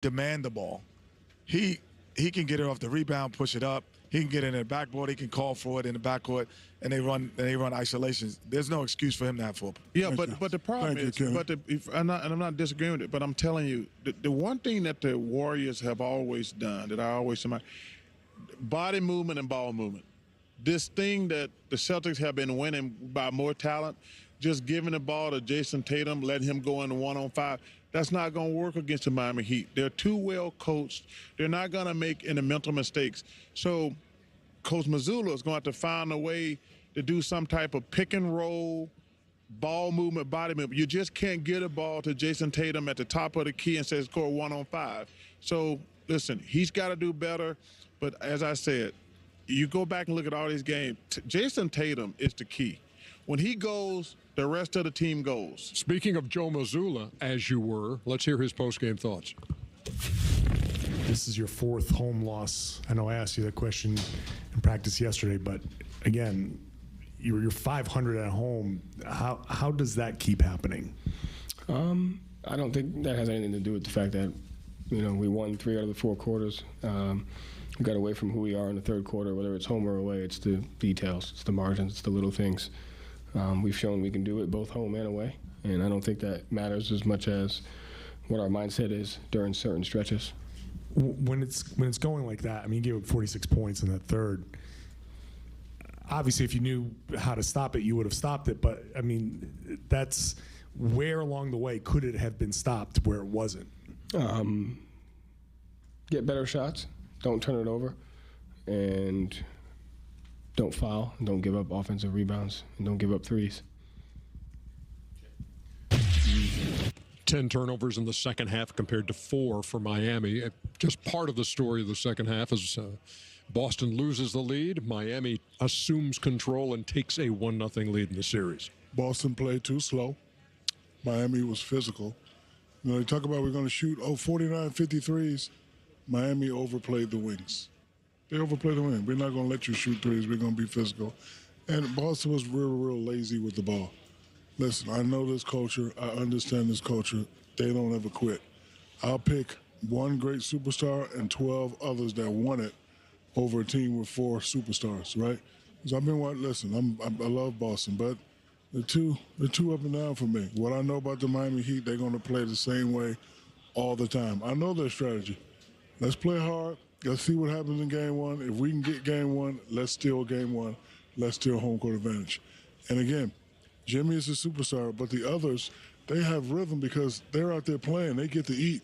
demand the ball. He can get it off the rebound, push it up. He can get in the backboard. He can call for it in the backcourt, and they run isolations. There's no excuse for him to have football. Yeah, but the problem is, I'm not disagreeing with it, but I'm telling you, the one thing that the Warriors have always done, that I always say, body movement and ball movement. This thing that the Celtics have been winning by more talent, just giving the ball to Jason Tatum, letting him go in 1-on-5, that's not going to work against the Miami Heat. They're too well coached. They're not going to make any mental mistakes. So Coach Mazzulla is going to have to find a way to do some type of pick and roll, ball movement, body movement. You just can't get a ball to Jason Tatum at the top of the key and say score 1-on-5. So listen, he's got to do better. But as I said, you go back and look at all these games, Jason Tatum is the key. When he goes, the rest of the team goes. Speaking of Joe Mazzulla, as you were, let's hear his post-game thoughts. This is your fourth home loss. I know I asked you that question in practice yesterday, but again, you're 500 at home. How does that keep happening? I don't think that has anything to do with the fact that, we won 3 out of the 4 quarters. We got away from who we are in the third quarter, whether it's home or away. It's the details, it's the margins, it's the little things. We've shown we can do it both home and away, and I don't think that matters as much as what our mindset is during certain stretches. When it's going like that, I mean, you gave up 46 points in that third. Obviously, if you knew how to stop it, you would have stopped it. But I mean, that's where along the way could it have been stopped where it wasn't? Get better shots. Don't turn it over, and don't foul, and don't give up offensive rebounds, and don't give up threes. 10 turnovers in the second half compared to 4 for Miami. Just part of the story of the second half is Boston loses the lead. Miami assumes control and takes a 1-0 lead in the series. Boston played too slow. Miami was physical. They talk about we're going to shoot 49 53s. Miami overplayed the wings. They overplayed the wing. We're not going to let you shoot threes. We're going to be physical. And Boston was real lazy with the ball. Listen, I know this culture. I understand this culture. They don't ever quit. I'll pick one great superstar and 12 others that won it over a team with 4 superstars, right? Because I've been watching. Listen, I love Boston, but they're too up and down for me. What I know about the Miami Heat, they're going to play the same way all the time. I know their strategy. Let's play hard. Let's see what happens in game 1. If we can get game 1, let's steal game 1. Let's steal home court advantage. And again, Jimmy is a superstar, but the others, they have rhythm because they're out there playing. They get to eat.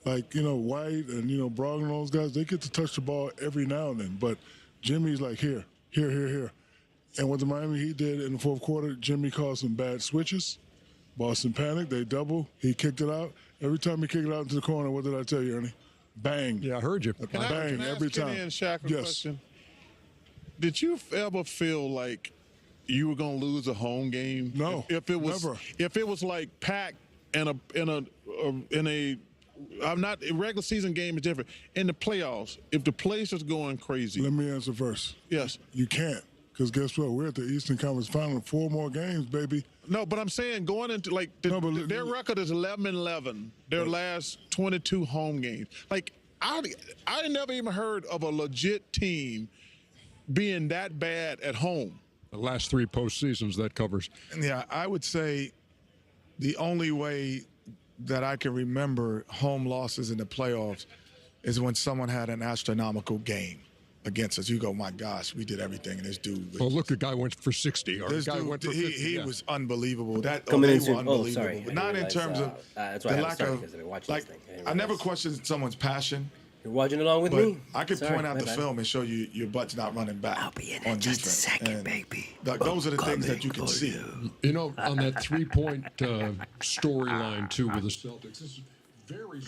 Like, White and, Brogdon and those guys, they get to touch the ball every now and then. But Jimmy's like, here. And what the Miami Heat did in the fourth quarter, Jimmy caused some bad switches. Boston panicked. They doubled. He kicked it out. Every time he kicked it out into the corner, what did I tell you, Ernie? Bang. Yeah, I heard you. Bang every time. Shaq, yes. Question? Did you ever feel like you were going to lose a home game? No, if it was never. If it was like packed in a regular season game is different. In the playoffs, if the place is going crazy. Let me answer first. Yes. You can't. Because guess what? We're at the Eastern Conference Final. 4 more games, baby. No, but I'm saying going into their record is 11-11. Their last 22 home games. Like I never even heard of a legit team being that bad at home. The last 3 postseasons that covers. Yeah, I would say the only way that I can remember home losses in the playoffs is when someone had an astronomical game against us. You go, my gosh, we did everything, and this dude. Well, look, the guy went for 60. Or this the guy dude, went for 50. He was unbelievable. They were unbelievable. Sorry. Not in terms of that's the why lack of. I never questioned someone's passion. You're watching along with me. I could point out the film and show you your butt's not running back. I'll be in on it just defense. a second, and baby. Those are the things that you can see. On that 3-point storyline too with the Celtics, this is very.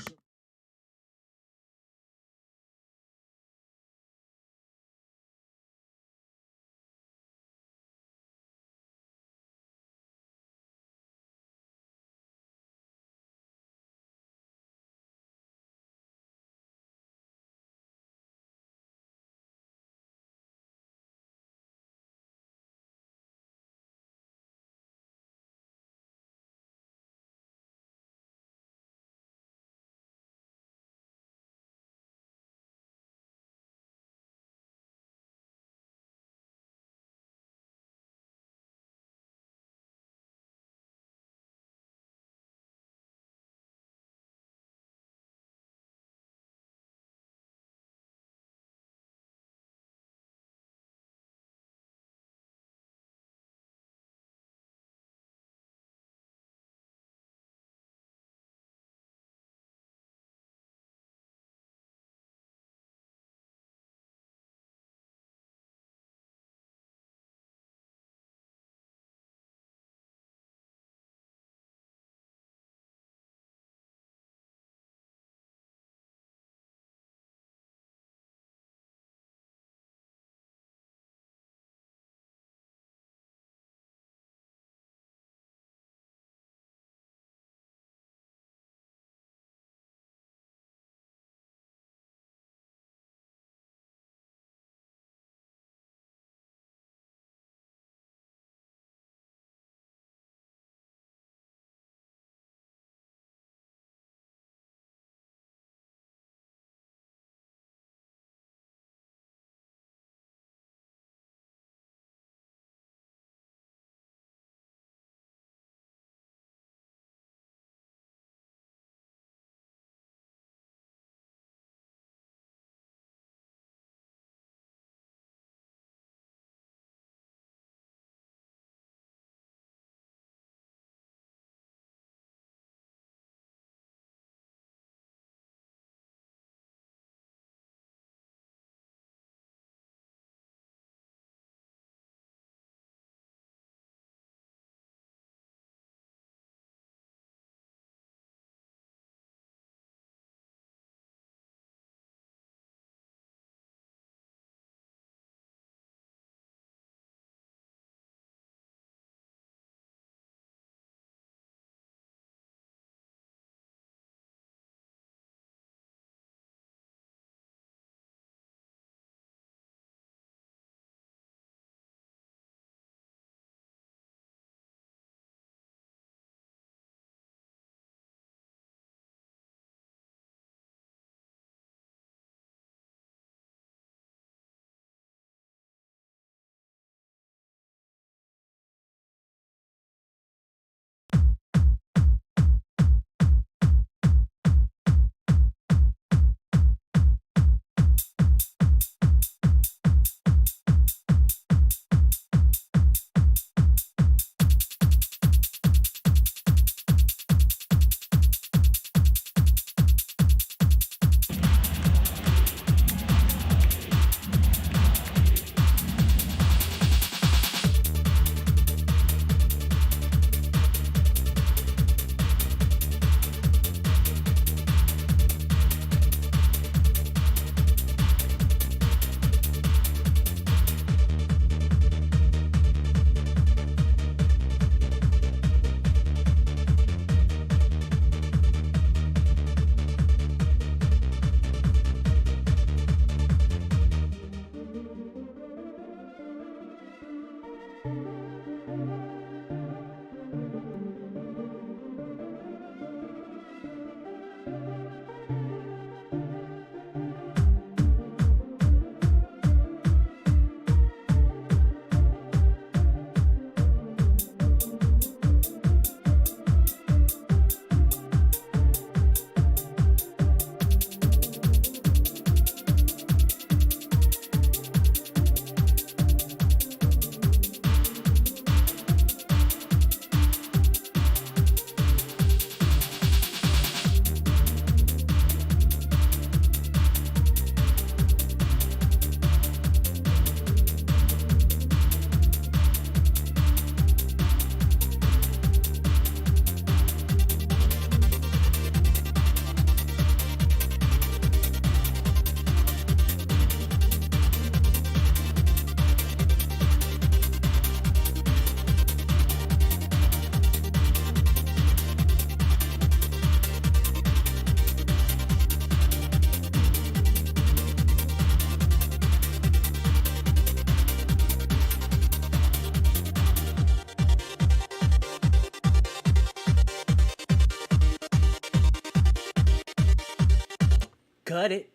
Cut it.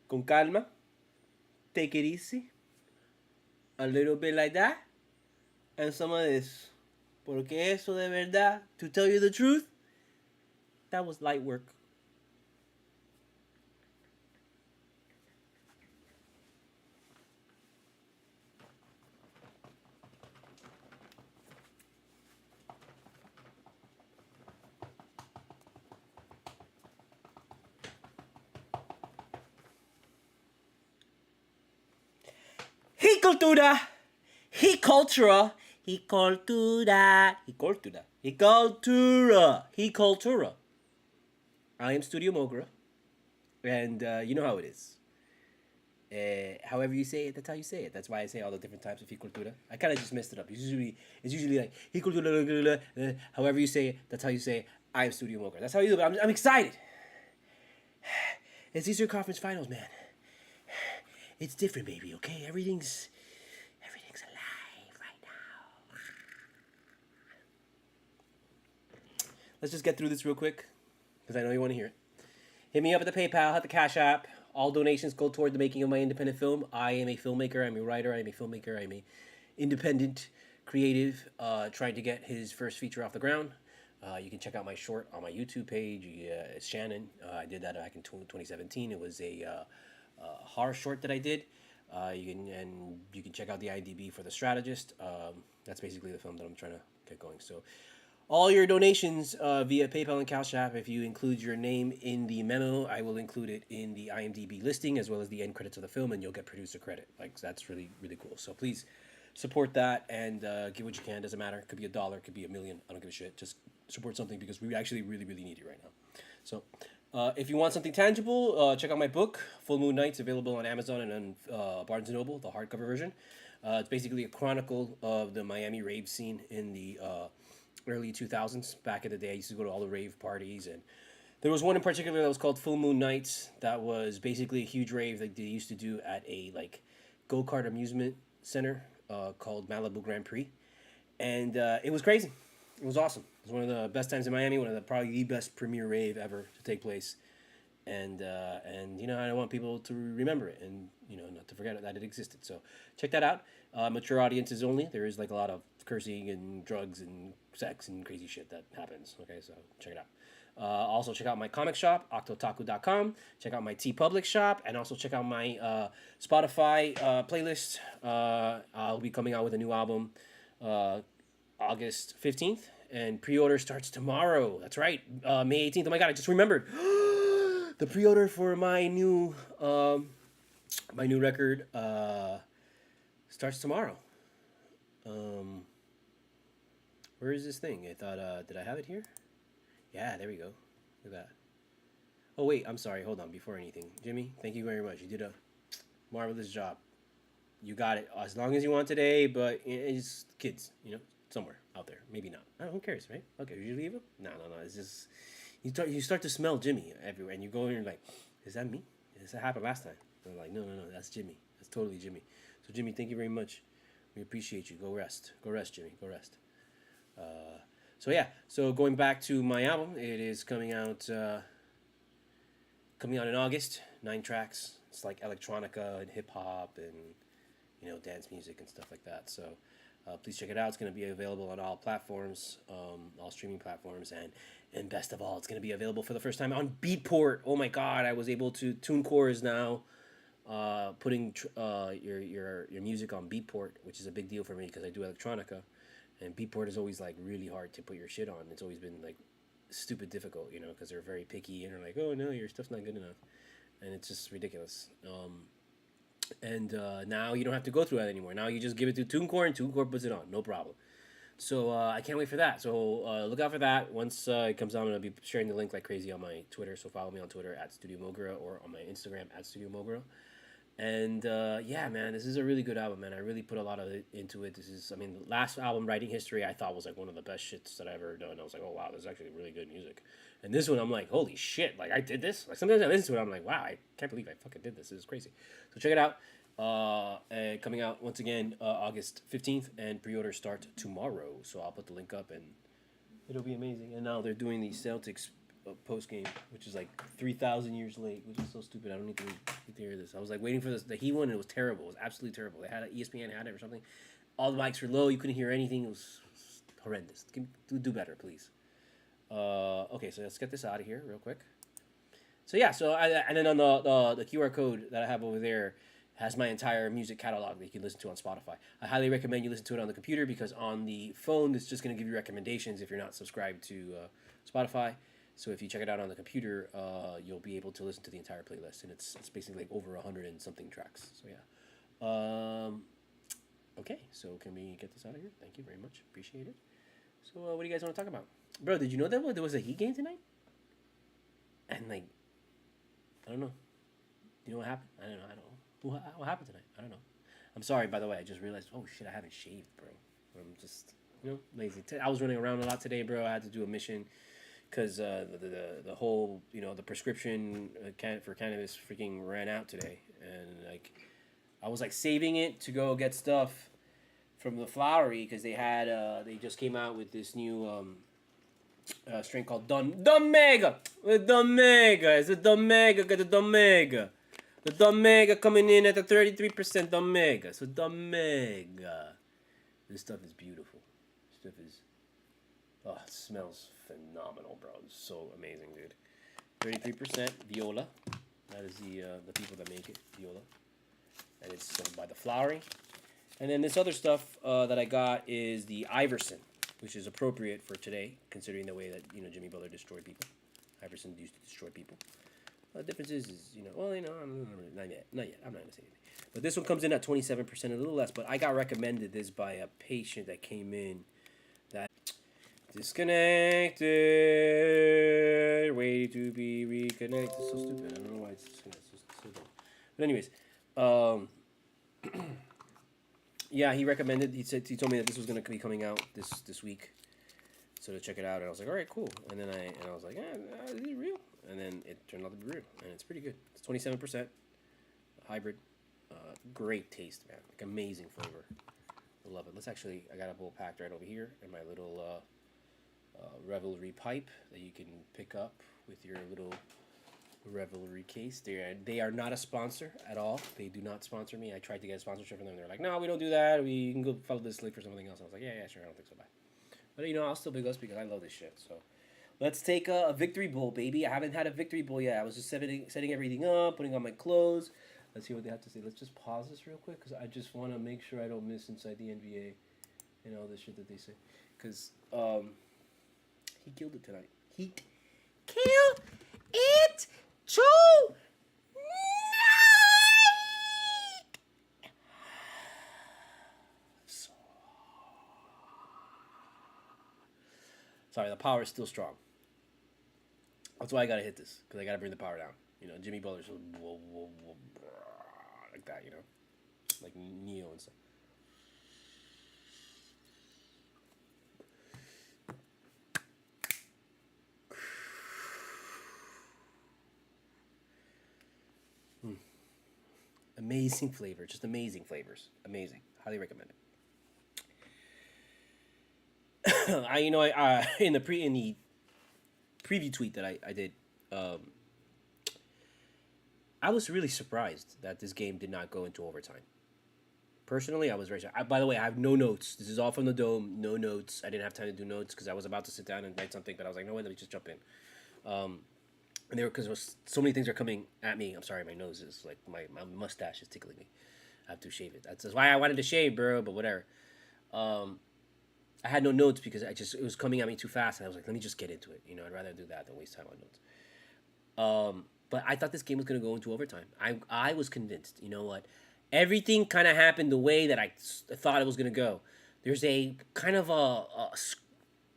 Con calma. Take it easy. A little bit like that. And some of this. Porque eso de verdad, to tell you the truth, that was light work. CULTURA, CULTURA, CULTURA. I am Studiomogura, and you know how it is. However you say it, that's how you say it. That's why I say all the different types of CULTURA. I kind of just messed it up. It's usually like CULTURA, however you say it, that's how you say it. I am Studiomogura. That's how you do it. I'm excited. It's Eastern Conference Finals, man. It's different, baby, okay? Everything's alive right now. Let's just get through this real quick, because I know you want to hear it. Hit me up at the PayPal, at the Cash App. All donations go toward the making of my independent film. I am a filmmaker, I'm a writer, I'm a filmmaker, I'm a independent creative trying to get his first feature off the ground. You can check out my short on my YouTube page. It's Shannon. I did that back in 2017. It was a horror short that I did. You can check out the IMDb for The Strategist. That's basically the film that I'm trying to get going. So all your donations via PayPal and CashApp, if you include your name in the memo, I will include it in the IMDb listing as well as the end credits of the film, and you'll get producer credit. Like, that's really, really cool. So please support that and give what you can. Doesn't matter. It could be $1, it could be $1 million. I don't give a shit. Just support something because we actually really, really need it right now. So if you want something tangible, check out my book, Full Moon Nights, available on Amazon and on Barnes & Noble, the hardcover version. It's basically a chronicle of the Miami rave scene in the early 2000s. Back in the day, I used to go to all the rave parties, and there was one in particular that was called Full Moon Nights. That was basically a huge rave that they used to do at a go-kart amusement center called Malibu Grand Prix, and it was crazy. It was awesome. It was one of the best times in Miami, probably the best premiere rave ever to take place. And I want people to remember it and, not to forget that it existed. So check that out. Mature audiences only. There is a lot of cursing and drugs and sex and crazy shit that happens. Okay, so check it out. Also check out my comic shop, octotaku.com. Check out my TeePublic shop, and also check out my Spotify playlist. I'll be coming out with a new album August 15th, and pre-order starts tomorrow. That's right, May 18th. Oh my god, I just remembered. The pre-order for my new record starts tomorrow. Where is this thing? I thought, did I have it here? Yeah, there we go. Look at that. Oh wait, I'm sorry. Hold on. Before anything, Jimmy, thank you very much. You did a marvelous job. You got it as long as you want today, but it's kids, somewhere out there. Maybe not. Who cares, right? Okay, you leave him? No. It's just you start to smell Jimmy everywhere, and you go in and you're like, is that me? This happened last time. And I'm like, no, that's Jimmy. That's totally Jimmy. So Jimmy, thank you very much. We appreciate you. Go rest, Jimmy. Go rest. So going back to my album, it is coming out in August. 9 tracks. It's like electronica and hip hop and dance music and stuff like that. So please check it out. It's going to be available on all platforms, all streaming platforms, and best of all, it's going to be available for the first time on Beatport. Oh my God, I was able to. TuneCore is now putting your music on Beatport, which is a big deal for me because I do electronica, and Beatport is always really hard to put your shit on. It's always been stupid difficult, because they're very picky and they're like, oh no, your stuff's not good enough, and it's just ridiculous. And now you don't have to go through that anymore. Now you just give it to TuneCore, and TuneCore puts it on, no problem. So I can't wait for that. So look out for that. Once it comes out, I'm going to be sharing the link like crazy on my Twitter. So follow me on Twitter at studiomogura or on my Instagram at studiomogura. And man, this is a really good album, man. I really put a lot of it into it. The last album, Writing History, I thought was one of the best shits that I've ever done. I was like, oh wow, this is actually really good music. And this one, I'm like, holy shit, I did this? Sometimes I listen to it, I'm like, wow, I can't believe I fucking did this. This is crazy. So check it out. Coming out once again August 15th, and pre-orders start tomorrow. So I'll put the link up, and it'll be amazing. And now they're doing the Celtics post game, which is like 3,000 years late, which is so stupid. I don't need to hear this. I was like waiting for the Heat one, and it was terrible. It was absolutely terrible. They had ESPN had it or something. All the mics were low. You couldn't hear anything. It was horrendous. Do better, please. Okay, so let's get this out of here real quick. So yeah, and then on the QR code that I have over there has my entire music catalog that you can listen to on Spotify. I highly recommend you listen to it on the computer, because on the phone it's just going to give you recommendations if you're not subscribed to Spotify. So if you check it out on the computer, you'll be able to listen to the entire playlist, and it's basically like over 100 and something tracks. So yeah. Okay, so can we get this out of here? Thank you very much. Appreciate it. So what do you guys want to talk about? Bro, did you know that there was a Heat game tonight? And like, I don't know. You know what happened? I don't know. What happened tonight? I don't know. I'm sorry, by the way. I just realized, oh shit, I haven't shaved, bro. I'm just, lazy. I was running around a lot today, bro. I had to do a mission because the whole, the prescription for cannabis freaking ran out today. And like, I was like saving it to go get stuff from the flowery, because they just came out with this new strain called Domega. It's the Domega. Get the Domega. The Domega coming in at the 33% Domega. So Domega. This stuff is beautiful. This stuff is, it smells phenomenal, bro. It's so amazing, dude. 33% Viola. That is the people that make it, Viola. And it's sold by the Flowery. And then this other stuff that I got is the Iverson, which is appropriate for today, considering the way that Jimmy Butler destroyed people. Iverson used to destroy people. The difference is not yet. I'm not gonna say anything. But this one comes in at 27%, a little less. But I got recommended this by a patient that came in. That disconnected, waiting to be reconnected. So stupid. I don't know why it's disconnected. So dumb. But anyways, yeah, he recommended. He told me that this was gonna be coming out this week, so to check it out. And I was like, all right, cool. And then I was like, is it real? And then it turned out to be real, and it's pretty good. It's 27% hybrid, great taste, man. Like amazing flavor. I love it. I got a bowl packed right over here, and my little Revelry pipe that you can pick up with your little Revelry case. They are not a sponsor at all. They do not sponsor me. I tried to get a sponsorship from them. They're like, no, we don't do that. You can go follow this link for something else. I was like, yeah, sure. I don't think so. Bye. But I'll still big us because I love this shit. So let's take a victory bowl, baby. I haven't had a victory bowl yet. I was just setting everything up, putting on my clothes. Let's see what they have to say. Let's just pause this real quick, because I just want to make sure I don't miss inside the NBA and all this shit that they say. Because he killed it tonight. He killed it tonight. Sorry, the power is still strong. That's why I gotta hit this, because I gotta bring the power down. Jimmy Butler's like that, like Neo and stuff. Amazing flavor, just amazing flavors, amazing. Highly recommend it. I in the preview tweet that I did, I was really surprised that this game did not go into overtime. Personally, I was very surprised. By the way, I have no notes. This is all from the dome. No notes. I didn't have time to do notes because I was about to sit down and write something, but I was like, no way, let me just jump in. And because so many things are coming at me. I'm sorry, my nose is like my mustache is tickling me. I have to shave it. That's why I wanted to shave, bro. But whatever. I had no notes because it was coming at me too fast, and I was like, let me just get into it. I'd rather do that than waste time on notes. But I thought this game was gonna go into overtime. I was convinced. You know what? Everything kind of happened the way that I thought it was gonna go. There's a kind of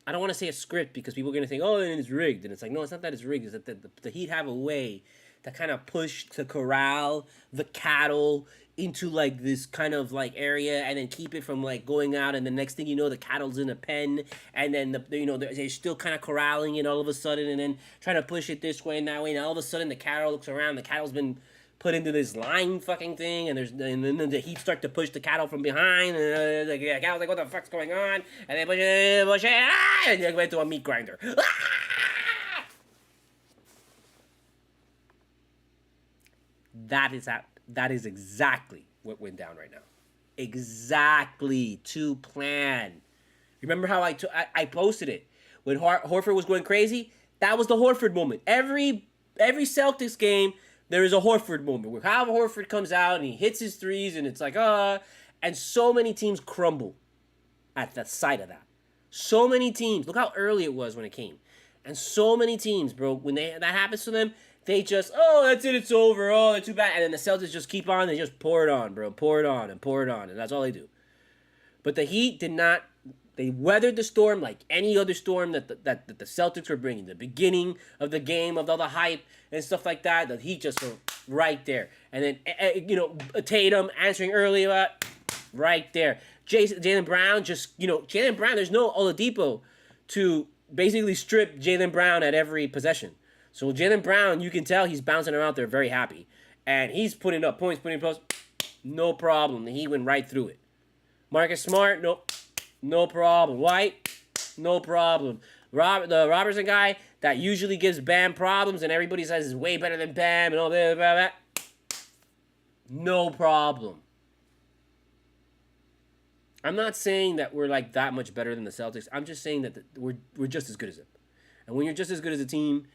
I don't want to say a script because people are gonna think, oh, and it's rigged, and it's like, no, it's not that it's rigged. It's that the Heat have a way to kind of push to corral the cattle into like this kind of like area, and then keep it from like going out, and the next thing you know, the cattle's in a pen, and then they're still kind of corralling it all of a sudden, and then trying to push it this way and that way, and all of a sudden the cattle looks around, the cattle's been put into this line fucking thing, and then the Heat start to push the cattle from behind, and the cattle's like, what the fuck's going on? And they push it, and they went to a meat grinder. That is exactly what went down right now. Exactly to plan. Remember how I posted it when Horford was going crazy? That was the Horford moment. Every Celtics game, there is a Horford moment where Hal Horford comes out and he hits his threes and it's like, and so many teams crumble at the sight of that. So many teams. Look how early it was when it came. And so many teams, bro, when that happens to them, they just, that's it, it's over, they're too bad. And then the Celtics just keep on, they just pour it on, bro, pour it on, and that's all they do. But the Heat did not, they weathered the storm like any other storm that the Celtics were bringing. The beginning of the game, of all the hype and stuff like that, the Heat just were right there. And then, Tatum answering early, right there. Jaylen Brown Jaylen Brown, there's no Oladipo to basically strip Jaylen Brown at every possession. So Jaylen Brown, you can tell he's bouncing around there very happy. And he's putting up points, putting posts, no problem. He went right through it. Marcus Smart, nope, no problem. White, no problem. The Robertson guy that usually gives Bam problems and everybody says is way better than Bam and all that, no problem. I'm not saying that we're like that much better than the Celtics. I'm just saying that we're just as good as them. And when you're just as good as a team,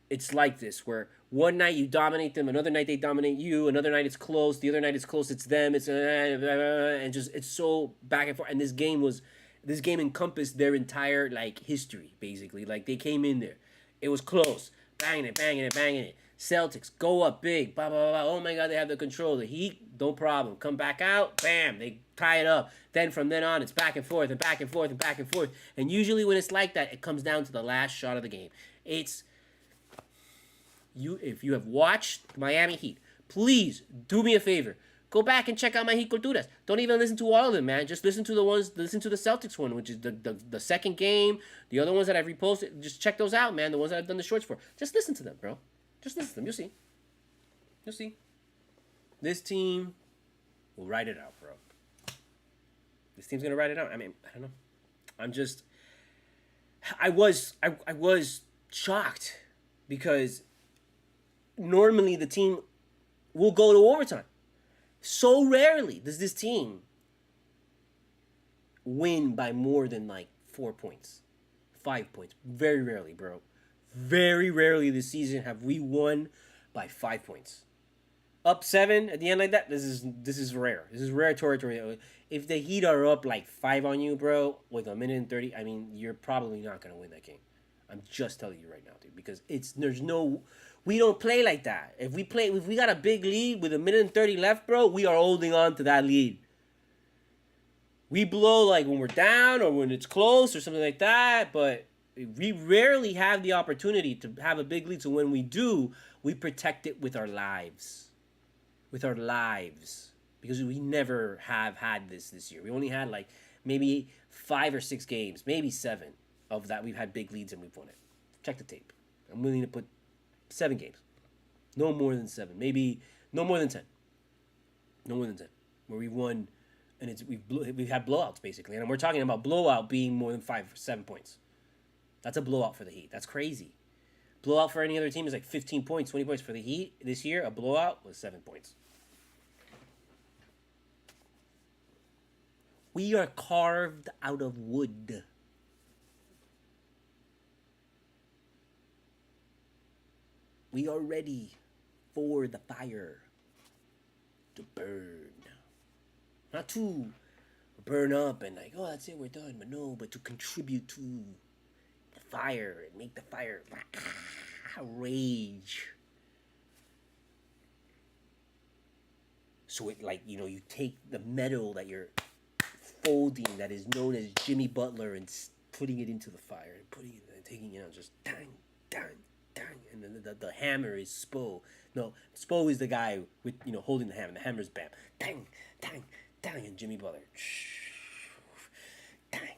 it's like this, where one night you dominate them, another night they dominate you, another night it's close, the other night it's close, it's them, and just it's so back and forth. And this game encompassed their entire history, basically. Like they came in there, it was close, banging it. Celtics go up big, blah blah blah. Oh my God, they have the control. The Heat, no problem. Come back out, bam, they tie it up. Then from then on, it's back and forth and back and forth and back and forth. And usually when it's like that, it comes down to the last shot of the game. If you have watched Miami Heat, please do me a favor. Go back and check out my Heat Culturas. Don't even listen to all of them, man. Just listen to the Celtics one, which is the second game. The other ones that I've reposted, just check those out, man. The ones that I've done the shorts for. Just listen to them, bro. Just listen to them. You'll see. You'll see. This team will ride it out, bro. This team's gonna ride it out. I mean, I don't know. I was shocked because normally the team will go to overtime. So rarely does this team win by more than 4 points, 5 points. Very rarely, bro. Very rarely this season have we won by 5 points. Up 7 at the end like that, this is rare. This is rare territory. If the Heat are up 5 on you, bro, with a minute and 30, I mean, you're probably not going to win that game. I'm just telling you right now, dude, because we don't play like that. If we got a big lead with a minute and 30 left, bro, we are holding on to that lead. We blow when we're down or when it's close or something like that, but we rarely have the opportunity to have a big lead. So when we do, we protect it with our lives. Because we never have had this year. We only had maybe 5 or 6 games, maybe 7 of that we've had big leads and we've won it. Check the tape. I'm willing to put 7 games. No more than 7. Maybe no more than 10. No more than 10. Where we've won, and we've had blowouts, basically. And we're talking about blowout being more than 5 or 7 points. That's a blowout for the Heat. That's crazy. Blowout for any other team is 15 points, 20 points. For the Heat this year, a blowout was 7 points. We are carved out of wood. We are ready for the fire to burn. Not to burn up and that's it, we're done. But to contribute to the fire and make the fire rage. So it you take the metal that you're folding that is known as Jimmy Butler and putting it into the fire and taking it out, just dang, and then the hammer is Spo. No, Spo is the guy with holding the hammer. The hammer's Bam, dang, and Jimmy Butler, dang,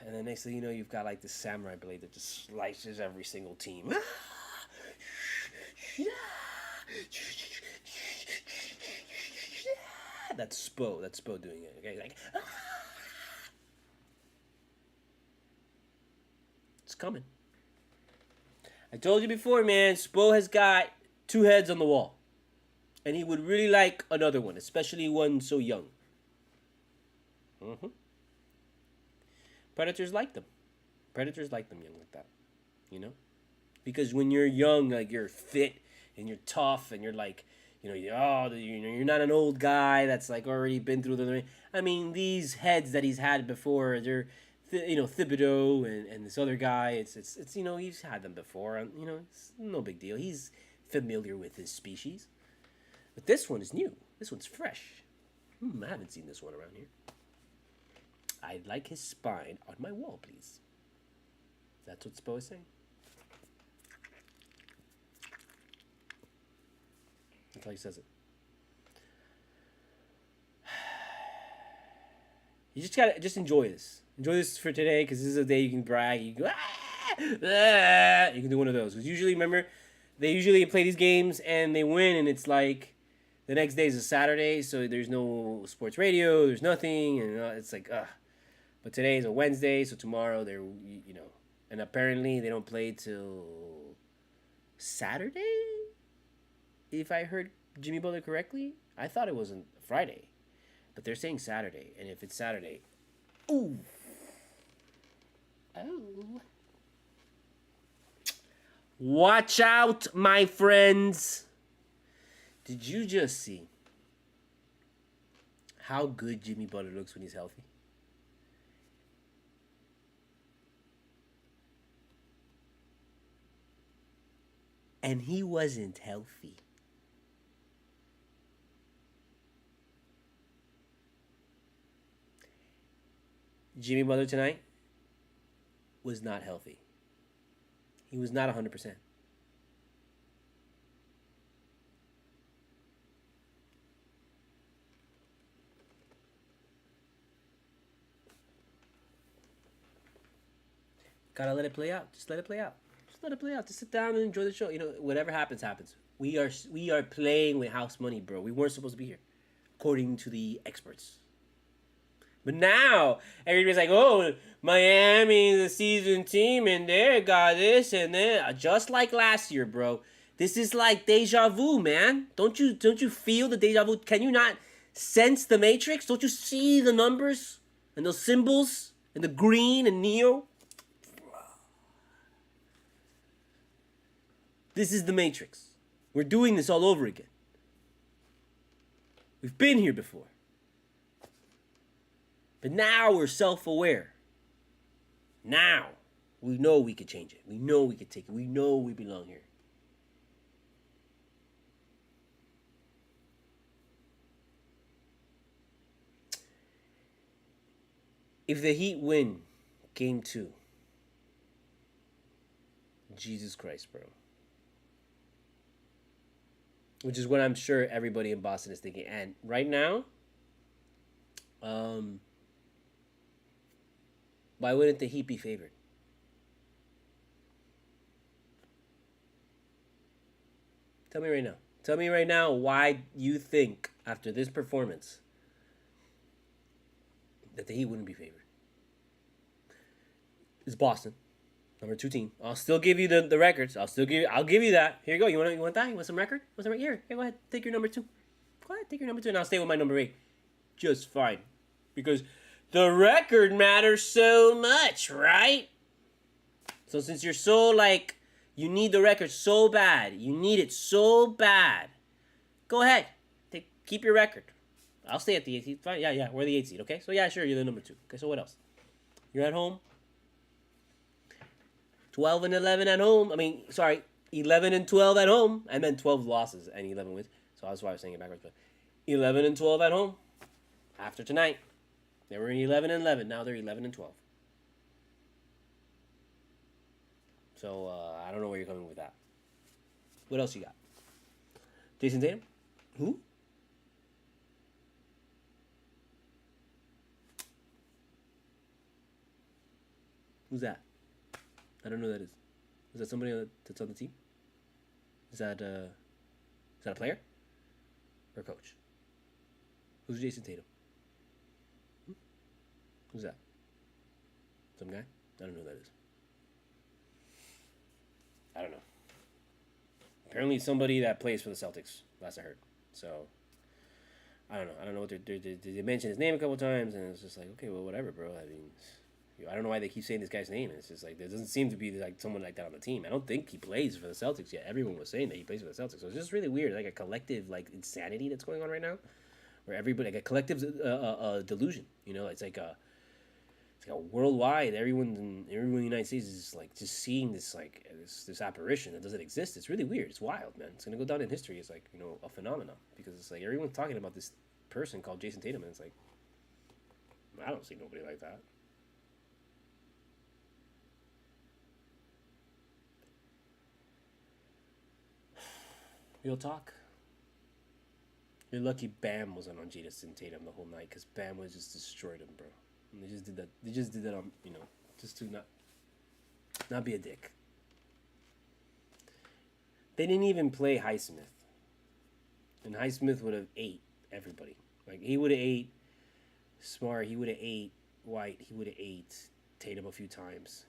and then next thing you know, you've got like this samurai blade that just slices every single team. That's Spo. That's Spo doing it. Okay, like it's coming. I told you before, man. Spo has got 2 heads on the wall, and he would really like another one, especially one so young. Predators like them. Predators like them young like that, you know, because when you're young, like you're fit and you're tough and you're like, you're not an old guy that's like already been through the. I mean, these heads that he's had before, they're, Thibodeau and this other guy. It's he's had them before, and it's no big deal. He's familiar with his species, but this one is new. This one's fresh. I haven't seen this one around here. I'd like his spine on my wall, please. That's what Spo is saying. That's how he says it. You just gotta enjoy this. Enjoy this for today, because this is a day you can brag. You can go, you can do one of those. Because usually, remember, they usually play these games and they win, and it's like the next day is a Saturday, so there's no sports radio, there's nothing, and it's like, But today is a Wednesday, so tomorrow they're, and apparently they don't play till Saturday? If I heard Jimmy Butler correctly, I thought it wasn't Friday, but they're saying Saturday, and if it's Saturday, ooh. Oh. Watch out, my friends. Did you just see how good Jimmy Butler looks when he's healthy? And he wasn't healthy. Jimmy Butler tonight was not healthy. He was not 100%. Gotta let it play out. Just let it play out. Just let it play out. Just sit down and enjoy the show. Whatever happens, happens. We are playing with house money, bro. We weren't supposed to be here, according to the experts. But now everybody's like, "Oh, Miami's a seasoned team, and they got this and then." Just like last year, bro. This is like deja vu, man. Don't you feel the deja vu? Can you not sense the Matrix? Don't you see the numbers and those symbols and the green and Neo? This is the Matrix. We're doing this all over again. We've been here before. But now we're self-aware. Now we know we could change it. We know we could take it. We know we belong here. If the Heat win Game 2, Jesus Christ, bro. Which is what I'm sure everybody in Boston is thinking. And right now, why wouldn't the Heat be favored? Tell me right now. Tell me right now why you think, after this performance, that the Heat wouldn't be favored. It's Boston, number 2 team. I'll still give you the records. I'll give you that. Here you go. You want that? You want some record? Here, go ahead. Take your number 2. Go ahead, take your number 2, and I'll stay with my number 8. Just fine. Because the record matters so much, right? So since you're so you need the record so bad, you need it so bad, go ahead. Keep your record. I'll stay at the 8th seed. Fine. Yeah, we're the 8th seed, okay? So yeah, sure, you're the number 2. Okay, so what else? You're at home. 12 and 11 at home. 11 and 12 at home. I meant 12 losses and 11 wins. So that's why I was saying it backwards. But 11 and 12 at home. After tonight, they were 11 and 11. Now they're 11 and 12. So I don't know where you're coming with that. What else you got? Jason Tatum? Who? Who's that? I don't know who that is. Is that somebody that's on the team? Is that a player? Or a coach? Who's Jason Tatum? Who's that? Some guy? I don't know who that is. I don't know. Apparently somebody that plays for the Celtics, last I heard. So, I don't know. I don't know what they mentioned his name a couple times, and it's just like, okay, well, whatever, bro. I mean, I don't know why they keep saying this guy's name. It's just like, there doesn't seem to be like someone like that on the team. I don't think he plays for the Celtics yet. Everyone was saying that he plays for the Celtics. So it's just really weird, like a collective like insanity that's going on right now, where everybody, like a collective delusion. You know, it's like a worldwide. Everyone in the United States is like just seeing this like this apparition that doesn't exist. It's really weird. It's wild, man. It's gonna go down in history as like, you know, a phenomenon, because it's like everyone's talking about this person called Jason Tatum, and it's like, I don't see nobody like that. Real talk. You're lucky Bam wasn't on Jason Tatum the whole night, because Bam would just destroyed him, bro. And they just did that. They just did that on, you know, just to not be a dick. They didn't even play Highsmith, and Highsmith would have ate everybody. Like, he would have ate Smart. He would have ate White. He would have ate Tatum a few times,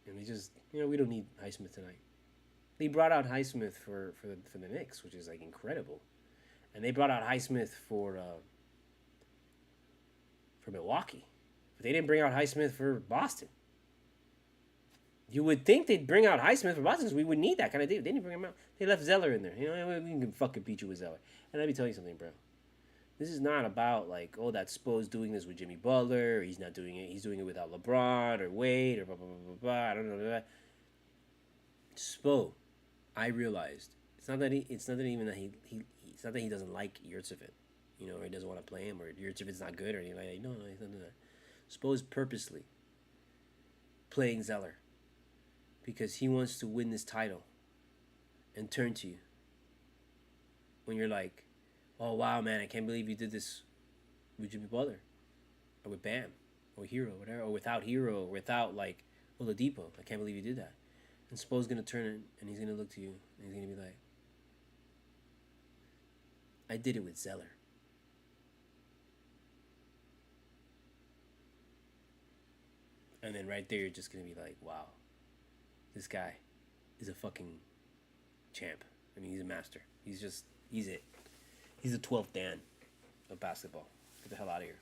and they just, you know, we don't need Highsmith tonight. They brought out Highsmith for the Knicks, which is like incredible, and they brought out Highsmith for Milwaukee, but they didn't bring out Highsmith for Boston. You would think they'd bring out Highsmith for Boston, because we would need that kind of deal. They didn't bring him out. They left Zeller in there. You know, we can fucking beat you with Zeller. And let me tell you something, bro. This is not about like, oh, that Spo's doing this with Jimmy Butler, or he's not doing it. He's doing it without LeBron or Wade or blah blah blah blah blah. I don't know. Blah, blah. Spo, I realized it's not that he doesn't like Yurtseven, you know, or he doesn't want to play him, or Yurtseven's not good, or anything like that. No, he's not doing that. Spo is purposely playing Zeller because he wants to win this title and turn to you when you're like, oh wow, man, I can't believe you did this with Jimmy Butler, or with Bam, or Hero, whatever, or without Hero, or without like Oladipo. I can't believe you did that. And Spo's gonna turn it, and he's gonna look to you, and he's gonna be like, I did it with Zeller. And then right there, you're just gonna be like, wow, this guy is a fucking champ. I mean, he's a master. He's it. He's the 12th Dan of basketball. Get the hell out of here.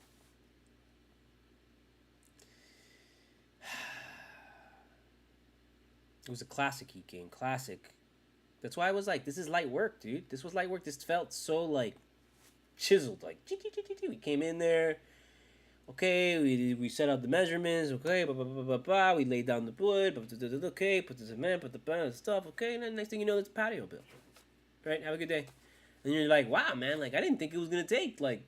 It was a classic Heat game. Classic. That's why I was like, this is light work, dude. This was light work. This felt so, like, chiseled. Like, we came in there. Okay, we set up the measurements. Okay, blah, blah, blah, blah, blah. We laid down the wood. Okay, put the cement, put the stuff. Okay, and then next thing you know, it's patio built. Right? Have a good day. And you're like, wow, man. Like, I didn't think it was going to take, like,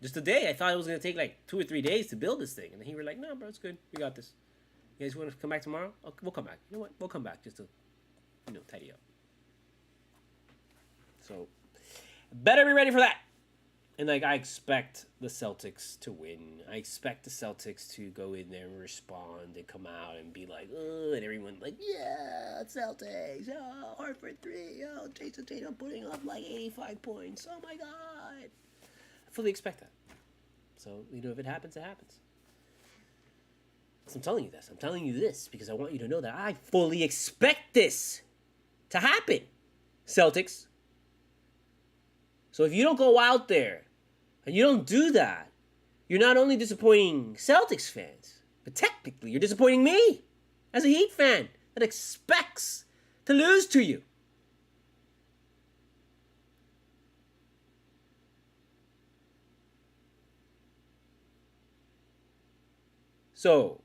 just a day. I thought it was going to take, like, 2 or 3 days to build this thing. And then he were like, no, bro, it's good. We got this. You guys want to come back tomorrow? Okay, we'll come back. You know what? We'll come back just to, you know, tidy up. So, better be ready for that. And, like, I expect the Celtics to win. I expect the Celtics to go in there and respond and come out and be like, oh, and everyone like, yeah, Celtics, oh, Hartford 3, oh, Jason Tatum putting up like 85 points. Oh, my God. I fully expect that. So, you know, if it happens, it happens. So I'm telling you this. I'm telling you this because I want you to know that I fully expect this to happen, Celtics. So if you don't go out there and you don't do that, you're not only disappointing Celtics fans, but technically you're disappointing me as a Heat fan that expects to lose to you. So,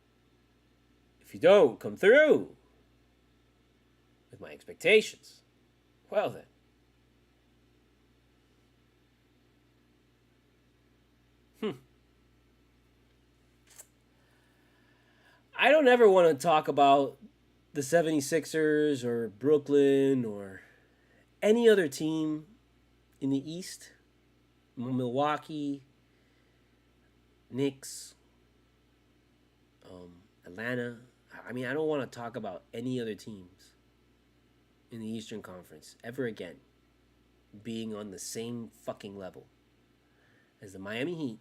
if you don't come through with my expectations, well then, I don't ever want to talk about the 76ers or Brooklyn or any other team in the East, Milwaukee, Knicks, Atlanta. I mean, I don't want to talk about any other teams in the Eastern Conference ever again being on the same fucking level as the Miami Heat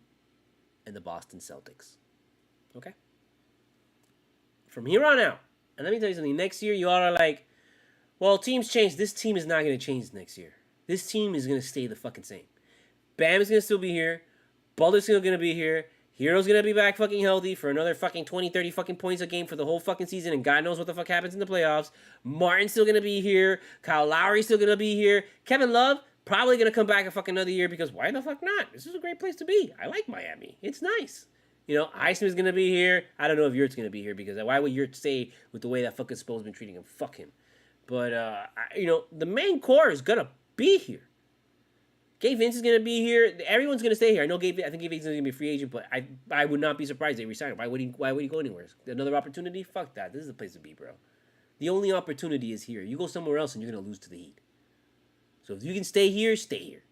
and the Boston Celtics. Okay? From here on out, and let me tell you something, next year you all are like, well, teams change. This team is not going to change next year. This team is going to stay the fucking same. Bam is going to still be here. Butler's still going to be here. Hero's going to be back fucking healthy for another fucking 20, 30 fucking points a game for the whole fucking season, and God knows what the fuck happens in the playoffs. Martin's still going to be here. Kyle Lowry's still going to be here. Kevin Love probably going to come back a fucking another year because why the fuck not? This is a great place to be. I like Miami. It's nice. You know, Iceman's going to be here. I don't know if Yurt's going to be here because why would Yurt stay with the way that fucking Spo's been treating him? Fuck him. But, you know, the main core is going to be here. Gabe Vince is going to be here. Everyone's going to stay here. I think Gabe Vince is going to be a free agent, but I would not be surprised they resign him. Why would he go anywhere? Another opportunity? Fuck that. This is the place to be, bro. The only opportunity is here. You go somewhere else and you're going to lose to the Heat. So if you can stay here, stay here.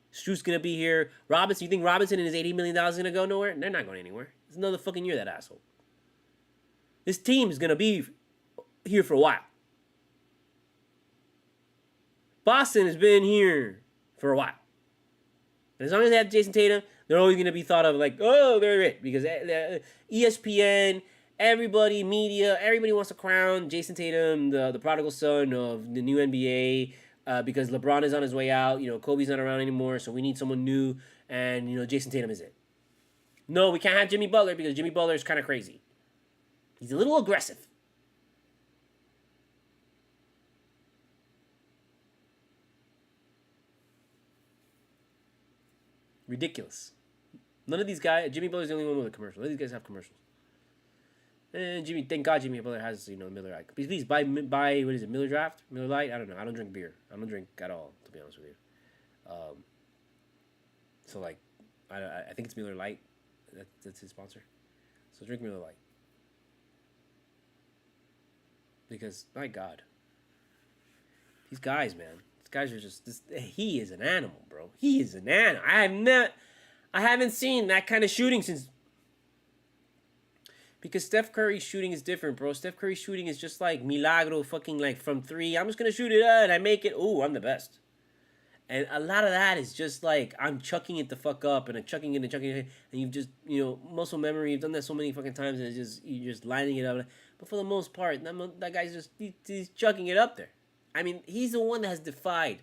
Stru's going to be here. Robinson, you think Robinson and his $80 million is going to go nowhere? They're not going anywhere. It's another fucking year, that asshole. This team is going to be here for a while. Boston has been here for a while. And as long as they have Jason Tatum, they're always going to be thought of like, oh, they're it. Because ESPN, everybody, media, everybody wants to crown Jason Tatum the prodigal son of the new NBA because LeBron is on his way out. You know, Kobe's not around anymore, so we need someone new. And, you know, Jason Tatum is it. No, we can't have Jimmy Butler because Jimmy Butler is kind of crazy. He's a little aggressive. Ridiculous. None of these guys, Jimmy Butler's the only one with a commercial. None of these guys have commercials. And thank God Jimmy Butler has, you know, Miller Lite. Please buy, what is it, Miller Draft? Miller Lite? I don't know. I don't drink beer. I don't drink at all, to be honest with you. So, like, I think it's Miller Lite. That's his sponsor. So drink Miller Lite. Because, my God. These guys, man. Guys are just he is an animal, bro. He is an animal. I haven't seen that kind of shooting since, because Steph Curry's shooting is different, bro. Steph Curry's shooting is just like Milagro fucking like from three. I'm just gonna shoot it and I make it. Ooh, I'm the best. And a lot of that is just like I'm chucking it the fuck up and I'm chucking it and you've just, you know, muscle memory. You've done that so many fucking times and you're just lining it up. But for the most part, that guy's just he's chucking it up there. I mean, he's the one that has defied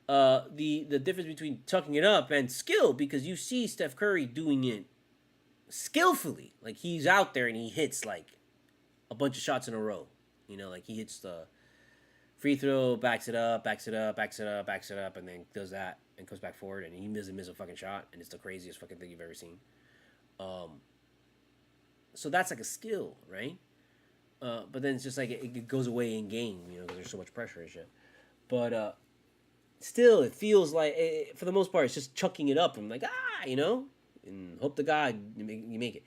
the difference between tucking it up and skill, because you see Steph Curry doing it skillfully. Like, he's out there and he hits, like, a bunch of shots in a row. You know, like, he hits the free throw, backs it up, and then does that and comes back forward, and he doesn't miss a fucking shot, and it's the craziest fucking thing you've ever seen. So that's like a skill, right? But then it's just like it goes away in game, you know, because there's so much pressure and shit. But still, it feels like, for the most part, it's just chucking it up. I'm like, you know, and hope to God you make it.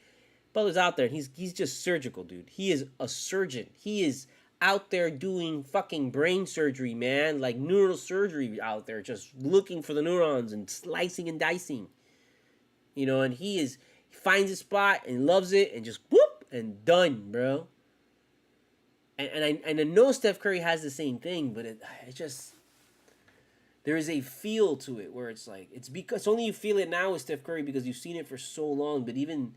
Butler's out there, and he's just surgical, dude. He is a surgeon. He is out there doing fucking brain surgery, man, like neural surgery out there, just looking for the neurons and slicing and dicing, you know. And he finds a spot and loves it, and just whoop and done, bro. And I know Steph Curry has the same thing, but it just, there is a feel to it where it's like, it's only you feel it now with Steph Curry because you've seen it for so long. But even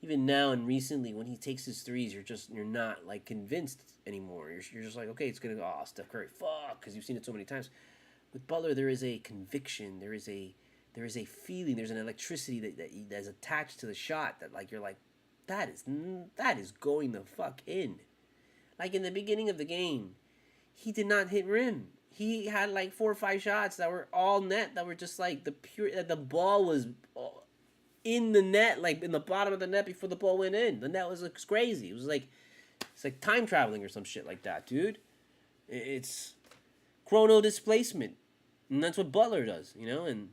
now and recently, when he takes his threes, you're not like convinced anymore. You're just like, okay, it's gonna go, Steph Curry, fuck, because you've seen it so many times. With Butler, there is a conviction, there is a feeling, there's an electricity that's attached to the shot that, like, you're like, that is going the fuck in. Like, in the beginning of the game, he did not hit rim. He had like 4 or 5 shots that were all net, that were just like the ball was in the net, like in the bottom of the net before the ball went in. The net was like crazy. It's like time traveling or some shit like that, dude. It's chrono displacement, and that's what Butler does, you know. And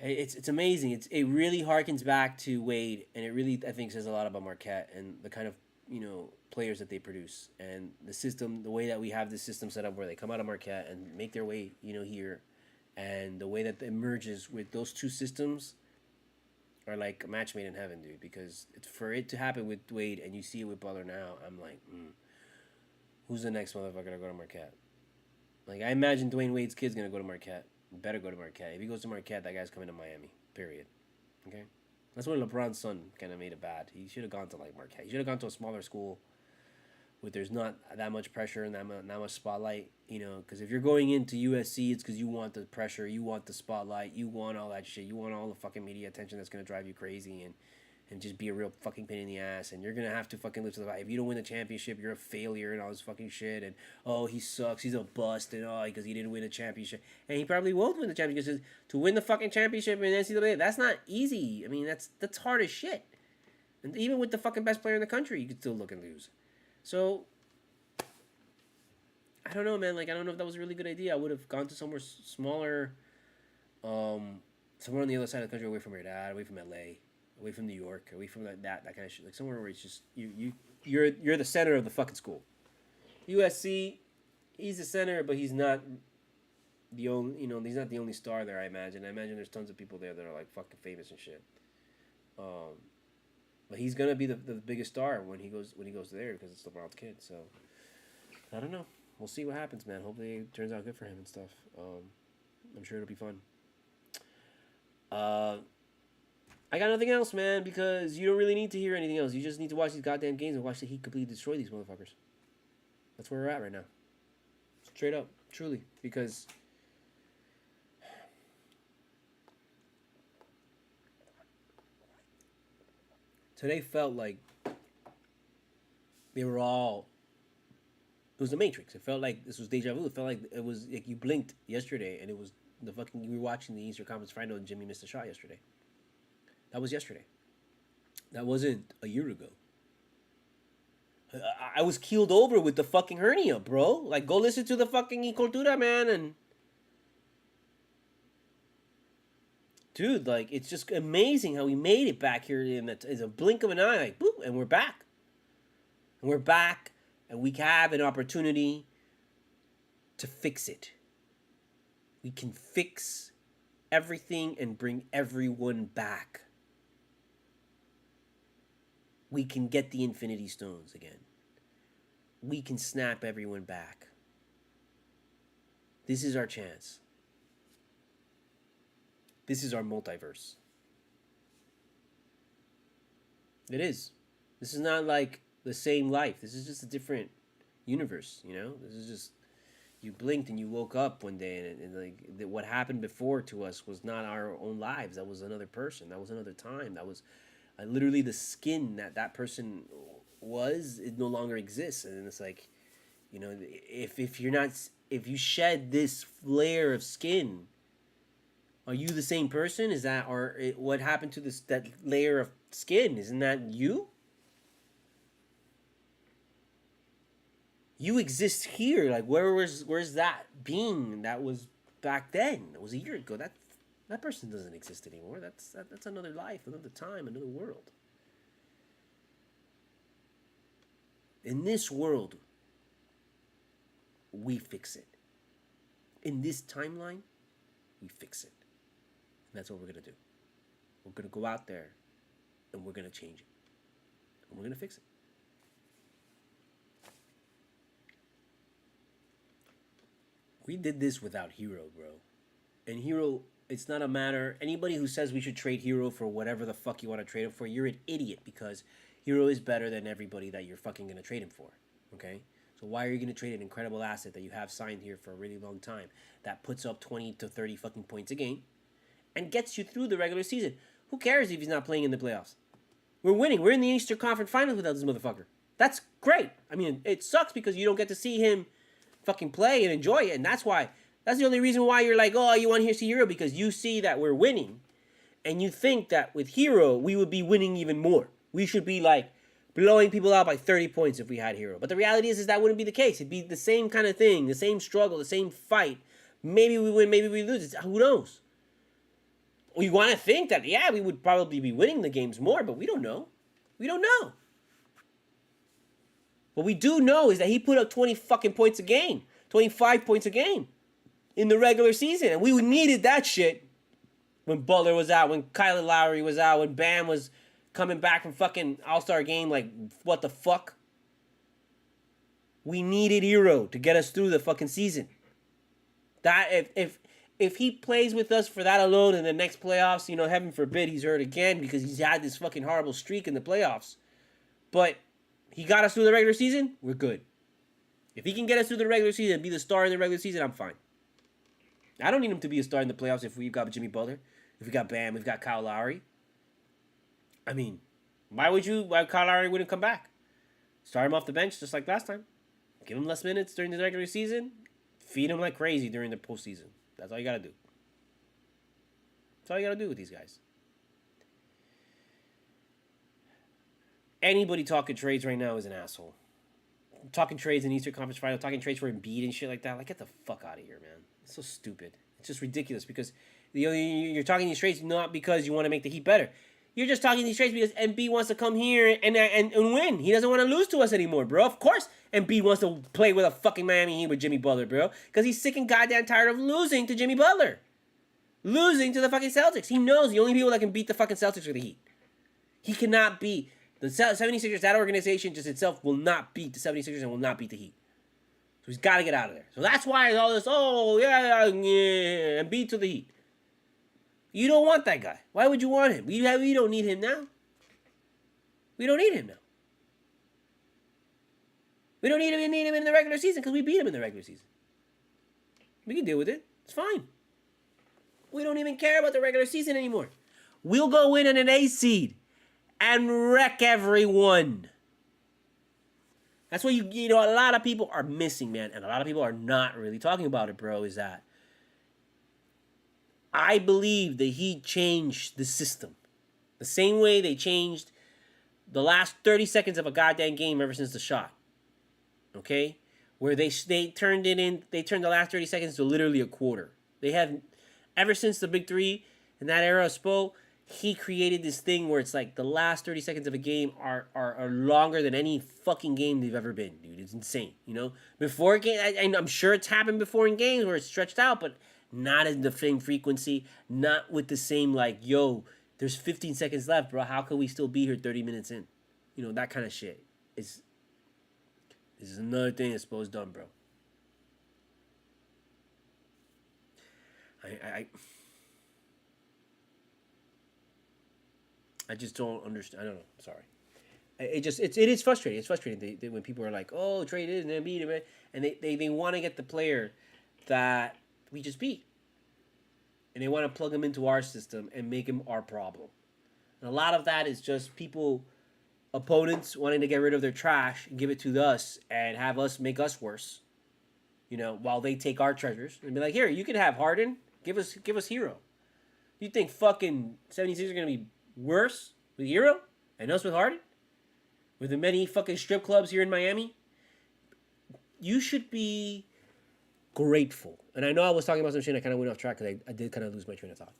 it's amazing. It really harkens back to Wade, and it really, I think, says a lot about Marquette and the kind of, you know, players that they produce, and the system, the way that we have this system set up where they come out of Marquette and make their way, you know, here, and the way that it merges with those two systems are like a match made in heaven, dude. Because it's for it to happen with Wade and you see it with Butler now. I'm like, who's the next motherfucker to go to Marquette? Like, I imagine Dwayne Wade's kid's gonna go to Marquette. Better go to Marquette. If he goes to Marquette, that guy's coming to Miami. Period. Okay. That's when LeBron's son kind of made it bad. He should have gone to like Marquette. He should have gone to a smaller school where there's not that much pressure and that much spotlight. You know, because if you're going into USC, it's because you want the pressure, you want the spotlight, you want all that shit, you want all the fucking media attention that's gonna drive you crazy and just be a real fucking pain in the ass. And you're gonna have to fucking live to the fight. If you don't win the championship, you're a failure and all this fucking shit. And oh, he sucks, he's a bust, and oh, because he didn't win a championship. And he probably won't win the championship because to win the fucking championship in NCAA, that's not easy. I mean, that's hard as shit. And even with the fucking best player in the country, you could still look and lose. So I don't know, man. Like, I don't know if that was a really good idea. I would have gone to somewhere smaller, somewhere on the other side of the country, away from your dad, away from LA. Away from New York, away from that kind of shit, like somewhere where it's just you're the center of the fucking school. USC, he's the center, but he's not the only, he's not the only star there. I imagine there's tons of people there that are like fucking famous and shit. But he's gonna be the biggest star when he goes there because it's LeBron's kid. So I don't know. We'll see what happens, man. Hopefully it turns out good for him and stuff. I'm sure it'll be fun. I got nothing else, man, because you don't really need to hear anything else. You just need to watch these goddamn games and watch the Heat completely destroy these motherfuckers. That's where we're at right now. Straight up, truly, because today felt like they were all... It was the Matrix. It felt like this was deja vu. It felt like it was like you blinked yesterday and it was the fucking... You were watching the Eastern Conference Final and Jimmy missed a shot yesterday. That was yesterday. That wasn't a year ago. I was keeled over with the fucking hernia, bro. Like, go listen to the fucking CULTURA, man, and... Dude, like, it's just amazing how we made it back here in a blink of an eye. Like, boop, and we're back. And we're back, and we have an opportunity to fix it. We can fix everything and bring everyone back. We can get the Infinity Stones again. We can snap everyone back. This is our chance. This is our multiverse. It is. This is not like the same life. This is just a different universe, you know? This is just... You blinked and you woke up one day and like what happened before to us was not our own lives. That was another person. That was another time. That was... literally the skin that person was, it no longer exists. And it's like, if you shed this layer of skin, are you the same person? Is that, or what happened to that layer of skin? Isn't that you? You exist here. Like, where's that being that was back then? That was a year ago. That person doesn't exist anymore. That's another life, another time, another world. In this world, we fix it. In this timeline, we fix it. And that's what we're going to do. We're going to go out there and we're going to change it. And we're going to fix it. We did this without Hero, bro. And Hero... It's not a matter... Anybody who says we should trade Hero for whatever the fuck you want to trade him for, you're an idiot because Hero is better than everybody that you're fucking going to trade him for. Okay? So why are you going to trade an incredible asset that you have signed here for a really long time that puts up 20 to 30 fucking points a game and gets you through the regular season? Who cares if he's not playing in the playoffs? We're winning. We're in the Eastern Conference Finals without this motherfucker. That's great. I mean, it sucks because you don't get to see him fucking play and enjoy it, and that's why... That's the only reason why you're like, oh, you want to see Hero, because you see that we're winning. And you think that with Hero, we would be winning even more. We should be like blowing people out by 30 points if we had Hero. But the reality is that wouldn't be the case. It'd be the same kind of thing, the same struggle, the same fight. Maybe we win, maybe we lose. Who knows? We want to think that, yeah, we would probably be winning the games more, but we don't know. We don't know. What we do know is that he put up 20 fucking points a game, 25 points a game in the regular season, and we needed that shit When Butler was out, when Kyle Lowry was out, when Bam was coming back from fucking All-Star game, like, what the fuck? We needed Hero to get us through the fucking season. That if he plays with us for that alone in the next playoffs, heaven forbid he's hurt again because he's had this fucking horrible streak in the playoffs. But he got us through the regular season, we're good. If he can get us through the regular season and be the star in the regular season, I'm fine. I don't need him to be a star in the playoffs if we've got Jimmy Butler, if we got Bam, we've got Kyle Lowry. I mean, why Kyle Lowry wouldn't come back? Start him off the bench just like last time. Give him less minutes during the regular season. Feed him like crazy during the postseason. That's all you got to do. That's all you got to do with these guys. Anybody talking trades right now is an asshole. Talking trades in Eastern Conference Final, talking trades for Embiid and shit like that. Like, get the fuck out of here, man. It's so stupid. It's just ridiculous because you're talking these trades not because you want to make the Heat better. You're just talking these trades because Embiid wants to come here and win. He doesn't want to lose to us anymore, bro. Of course Embiid wants to play with a fucking Miami Heat with Jimmy Butler, bro. Because he's sick and goddamn tired of losing to Jimmy Butler. Losing to the fucking Celtics. He knows the only people that can beat the fucking Celtics are the Heat. He cannot beat the 76ers. That organization just itself will not beat the 76ers and will not beat the Heat. So he's got to get out of there. So that's why all this, Embiid to the Heat. You don't want that guy. Why would you want him? We don't need him now. We don't need him now. We don't need him in the regular season because we beat him in the regular season. We can deal with it. It's fine. We don't even care about the regular season anymore. We'll go in an A seed and wreck everyone. That's what a lot of people are missing, man, and a lot of people are not really talking about it, bro, is that I believe the Heat changed the system. The same way they changed the last 30 seconds of a goddamn game ever since the shot. Okay? Where they turned the last 30 seconds to literally a quarter. They have, ever since the Big Three in that era of Spo, he created this thing where it's like the last 30 seconds of a game are longer than any fucking game they've ever been, dude. It's insane, Before a game, and I'm sure it's happened before in games where it's stretched out, but not in the same frequency, not with the same, there's 15 seconds left, bro. How can we still be here 30 minutes in? That kind of shit. This is another thing that Spo's done, bro. I just don't understand. I don't know. Sorry. It is frustrating. It's frustrating when people are like, oh, trade is and beat him, and they want to get the player that we just beat. And they want to plug him into our system and make him our problem. And a lot of that is just opponents wanting to get rid of their trash and give it to us and have us make us worse. While they take our treasures and be like, here, you can have Harden. Give us Hero. You think fucking 76ers are going to be worse with Hero and us with Harden? With the many fucking strip clubs here in Miami? You should be grateful. And I know I was talking about some shit and I kind of went off track because I did kind of lose my train of thought.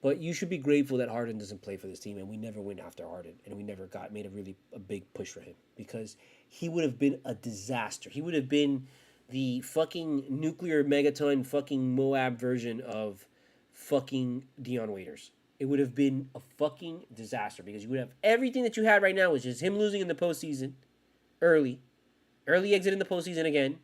But you should be grateful that Harden doesn't play for this team and we never went after Harden and we never made a big push for him because he would have been a disaster. He would have been the fucking nuclear megaton fucking Moab version of fucking Dion Waiters. It would have been a fucking disaster because you would have everything that you had right now, which is him losing in the postseason early exit in the postseason again,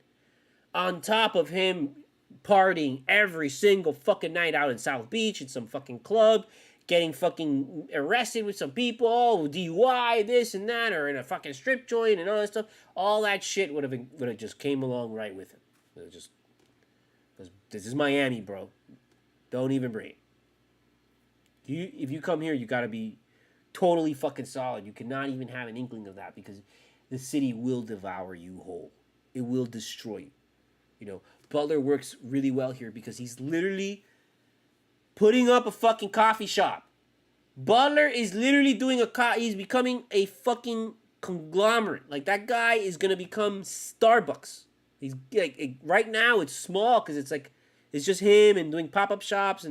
on top of him partying every single fucking night out in South Beach in some fucking club, getting fucking arrested with some people, DUI, this and that, or in a fucking strip joint and all that stuff. All that shit would have just came along right with him. This is Miami, bro. Don't even bring it. If you come here, you gotta be totally fucking solid. You cannot even have an inkling of that because the city will devour you whole. It will destroy you. Butler works really well here because he's literally putting up a fucking coffee shop. Butler is literally he's becoming a fucking conglomerate. Like, that guy is gonna become Starbucks. He's like, right now it's small because it's just him and doing pop-up shops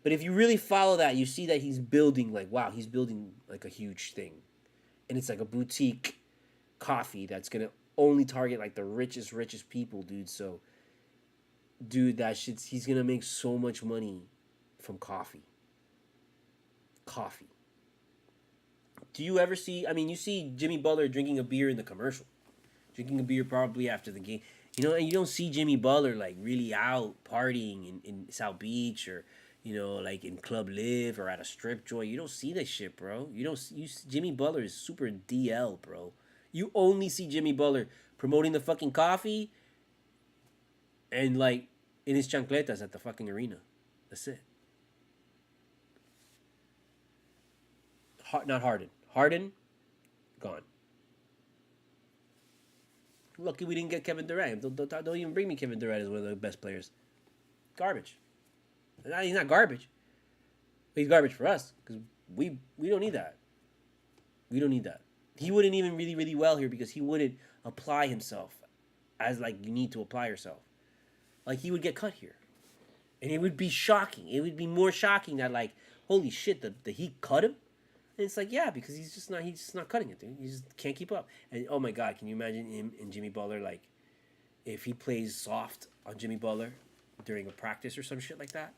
but if you really follow that, you see that he's building he's building like a huge thing. And it's like a boutique coffee that's gonna only target like the richest people, dude. So, dude, he's gonna make so much money from coffee. coffee. Do you ever see? I mean, you see Jimmy Butler drinking a beer in the commercial, drinking a beer probably after the game. You know, and you don't see Jimmy Butler like really out partying in South Beach or, you know, like in Club Live or at a strip joint. You don't see that shit, bro. You don't. Jimmy Butler is super DL, bro. You only see Jimmy Butler promoting the fucking coffee and like in his chancletas at the fucking arena. That's it. Not Harden. Harden, gone. Lucky we didn't get Kevin Durant. Don't even bring me Kevin Durant as one of the best players. Garbage. He's not garbage. But he's garbage for us because we don't need that. We don't need that. He wouldn't even really, really well here because he wouldn't apply himself as like you need to apply yourself. Like he would get cut here. And it would be shocking. It would be more shocking that like, holy shit, the Heat cut him? And it's like, yeah, because he's just not cutting it, dude. He just can't keep up. And oh my God, can you imagine him and Jimmy Butler, like, if he plays soft on Jimmy Butler during a practice or some shit like that?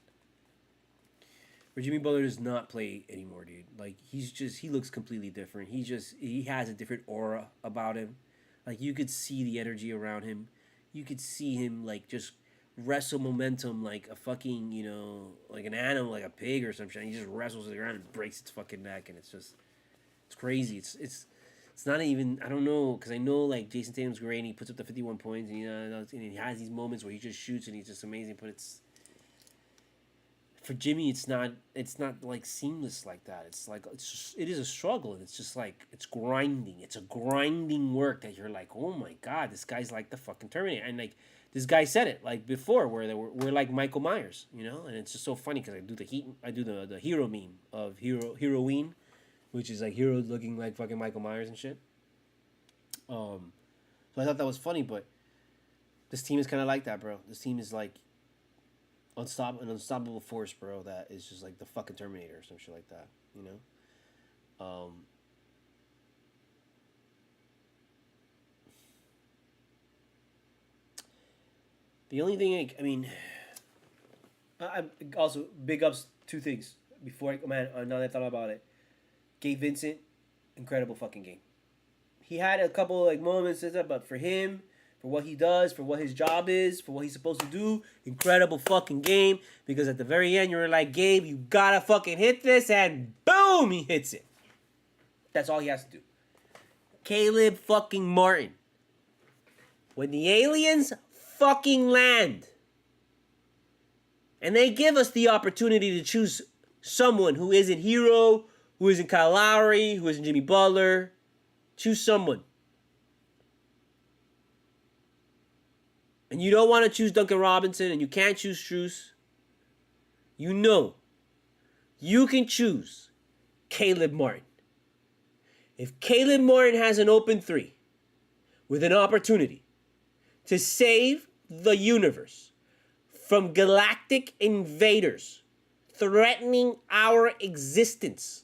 Where Jimmy Butler does not play anymore, dude. Like, he looks completely different. He has a different aura about him. Like, you could see the energy around him. You could see him, like, just wrestle momentum like a fucking, you know, like an animal, like a pig or some shit. He just wrestles to the ground and breaks its fucking neck, and it's crazy. It's not even, I don't know, because I know like Jason Tatum's great and he puts up the 51 points and, you know, and he has these moments where he just shoots and he's just amazing, but it's, for Jimmy, it's not like seamless like that. It's like, it is a struggle, and it's just like, it's grinding. It's a grinding work that you're like, oh my God, this guy's like the fucking Terminator. And like, this guy said it like before, where we're like Michael Myers, you know, and it's just so funny because I do the hero meme of heroine, which is like heroes looking like fucking Michael Myers and shit. So I thought that was funny, but this team is kind of like that, bro. This team is like an unstoppable force, bro. That is just like the fucking Terminator or some shit like that, you know. The only thing, I mean, I also big ups two things before now that I thought about it. Gabe Vincent, incredible fucking game. He had a couple like moments, but for him, for what he does, for what his job is, for what he's supposed to do, incredible fucking game. Because at the very end, you were like, Gabe, you gotta fucking hit this, and boom, he hits it. That's all he has to do. Caleb fucking Martin. When the aliens fucking land and they give us the opportunity to choose someone who isn't Hero, who isn't Kyle Lowry, who isn't Jimmy Butler, choose someone. And you don't want to choose Duncan Robinson and you can't choose Strus. You know you can choose Caleb Martin. If Caleb Martin has an open three with an opportunity to save the universe from galactic invaders threatening our existence,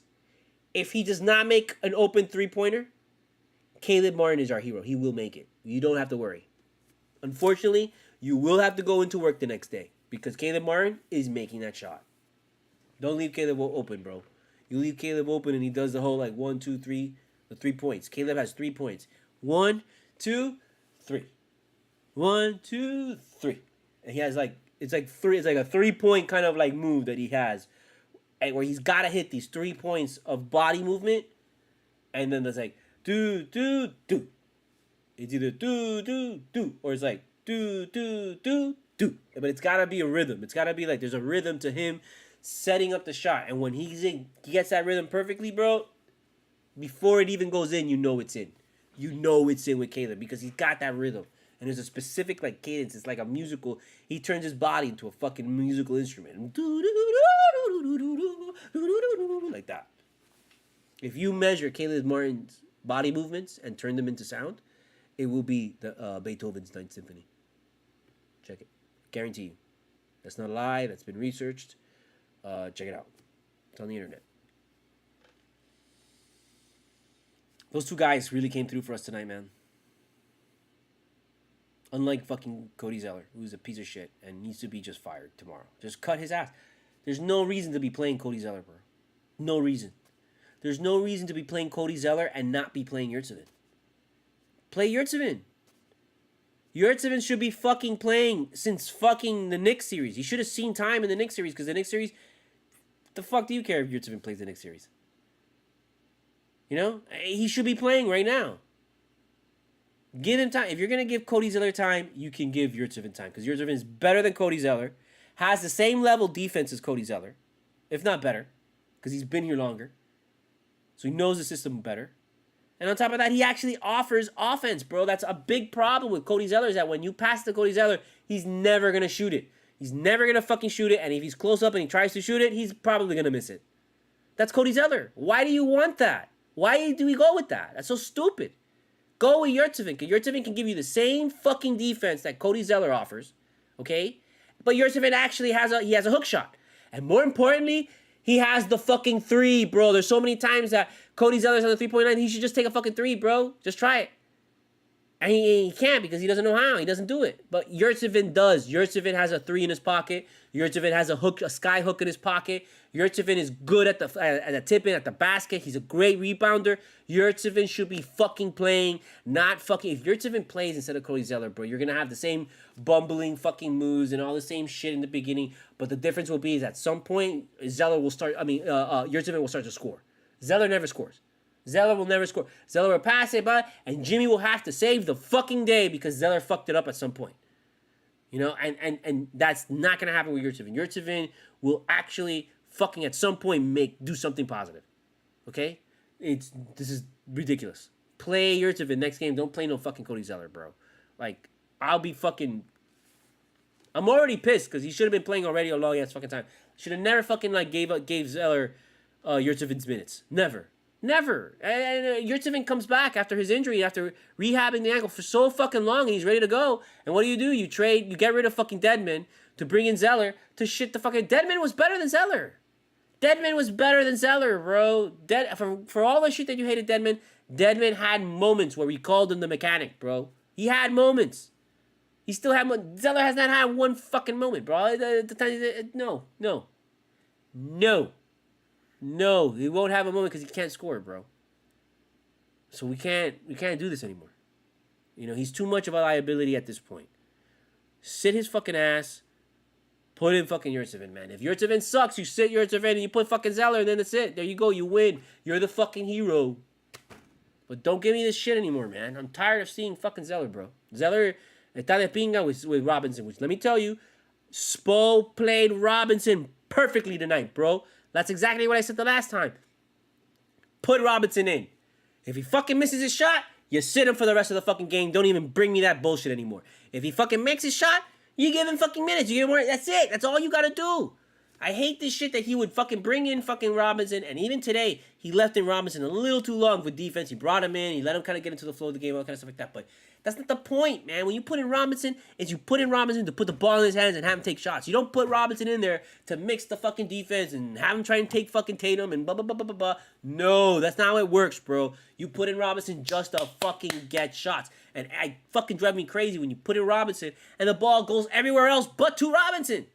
if he does not make an open three-pointer, Caleb Martin is our hero. He will make it. You don't have to worry. Unfortunately, you will have to go into work the next day because Caleb Martin is making that shot. Don't leave Caleb open, bro. You leave Caleb open and he does the whole like 1, 2, 3, the 3 points. Caleb has 3 points. 1, 2, 3. 1, 2, 3. And he has like, it's like a 3-point kind of like move that he has, and where he's got to hit these 3 points of body movement, and then there's like do. It's either do, or it's like do. But it's got to be a rhythm. It's got to be like there's a rhythm to him setting up the shot, and when he gets that rhythm perfectly, bro, before it even goes in, you know it's in. You know it's in with Caleb because he's got that rhythm. And there's a specific like cadence. It's like a musical. He turns his body into a fucking musical instrument. Like that. If you measure Caleb Martin's body movements and turn them into sound, it will be the Beethoven's Ninth Symphony. Check it. Guarantee you. That's not a lie. That's been researched. Check it out. It's on the internet. Those two guys really came through for us tonight, man. Unlike fucking Cody Zeller, who's a piece of shit and needs to be just fired tomorrow. Just cut his ass. There's no reason to be playing Cody Zeller, bro. No reason. There's no reason to be playing Cody Zeller and not be playing Yurtseven. Play Yurtseven. Yurtseven should be fucking playing since fucking the Knicks series. He should have seen time in the Knicks series, because the Knicks series, the fuck do you care if Yurtseven plays the Knicks series? You know? He should be playing right now. Give him time. If you're going to give Cody Zeller time, you can give Yurtseven time, because Yurtseven is better than Cody Zeller, has the same level defense as Cody Zeller, if not better, because he's been here longer. So he knows the system better. And on top of that, he actually offers offense, bro. That's a big problem with Cody Zeller, is that when you pass to Cody Zeller, he's never going to shoot it. He's never going to fucking shoot it. And if he's close up and he tries to shoot it, he's probably going to miss it. That's Cody Zeller. Why do you want that? Why do we go with that? That's so stupid. Go with Yurtseven. Yurtseven can give you the same fucking defense that Cody Zeller offers, okay? But Yurtseven actually has a hook shot. And more importantly, he has the fucking three, bro. There's so many times that Cody Zeller's on the 3.9. He should just take a fucking three, bro. Just try it. And he can't, because he doesn't know how. He doesn't do it. But Yurtseven does. Yurtseven has a three in his pocket. Yurtseven has a sky hook in his pocket. Yurtseven is good at the tip-in, at the basket. He's a great rebounder. Yurtseven should be fucking playing, not fucking... If Yurtseven plays instead of Cody Zeller, bro, you're going to have the same bumbling fucking moves and all the same shit in the beginning. But the difference will be is at some point, Yurtseven will start to score. Zeller never scores. Zeller will never score. Zeller will pass it by, and Jimmy will have to save the fucking day because Zeller fucked it up at some point. You know, and that's not going to happen with Yurtseven. Yurtseven will actually fucking at some point do something positive. Okay? This is ridiculous. Play Yurtseven next game. Don't play no fucking Cody Zeller, bro. Like, I'll be fucking... I'm already pissed because he should have been playing already a long ass fucking time. Should have never fucking like gave Zeller Yurtseven's minutes. Never. And Yurtseven comes back after his injury, after rehabbing the ankle for so fucking long, and he's ready to go. And what do? You get rid of fucking Dedmon to bring in Zeller to shit the fucking... Dedmon was better than Zeller. Dedmon was better than Zeller, bro. For all the shit that you hated Dedmon had moments where we called him the mechanic, bro. He had moments. He still had... Zeller has not had one fucking moment, bro. No, he won't have a moment because he can't score, bro. So we can't do this anymore. You know, he's too much of a liability at this point. Sit his fucking ass. Put in fucking Yurtseven, man. If Yurtseven sucks, you sit Yurtseven and you put fucking Zeller, and then that's it. There you go. You win. You're the fucking hero. But don't give me this shit anymore, man. I'm tired of seeing fucking Zeller, bro. Zeller está de pinga with Robinson, which let me tell you, Spo played Robinson perfectly tonight, bro. That's exactly what I said the last time. Put Robinson in. If he fucking misses his shot, you sit him for the rest of the fucking game. Don't even bring me that bullshit anymore. If he fucking makes his shot, you give him fucking minutes. You give him more. That's it. That's all you gotta do. I hate this shit that he would fucking bring in fucking Robinson. And even today, he left in Robinson a little too long with defense. He brought him in. He let him kind of get into the flow of the game, all kind of stuff like that. But that's not the point, man. When you put in Robinson, you put in Robinson to put the ball in his hands and have him take shots. You don't put Robinson in there to mix the fucking defense and have him try and take fucking Tatum and blah, blah, blah, blah, blah, blah. No, that's not how it works, bro. You put in Robinson just to fucking get shots. And I fucking drive me crazy when you put in Robinson and the ball goes everywhere else but to Robinson.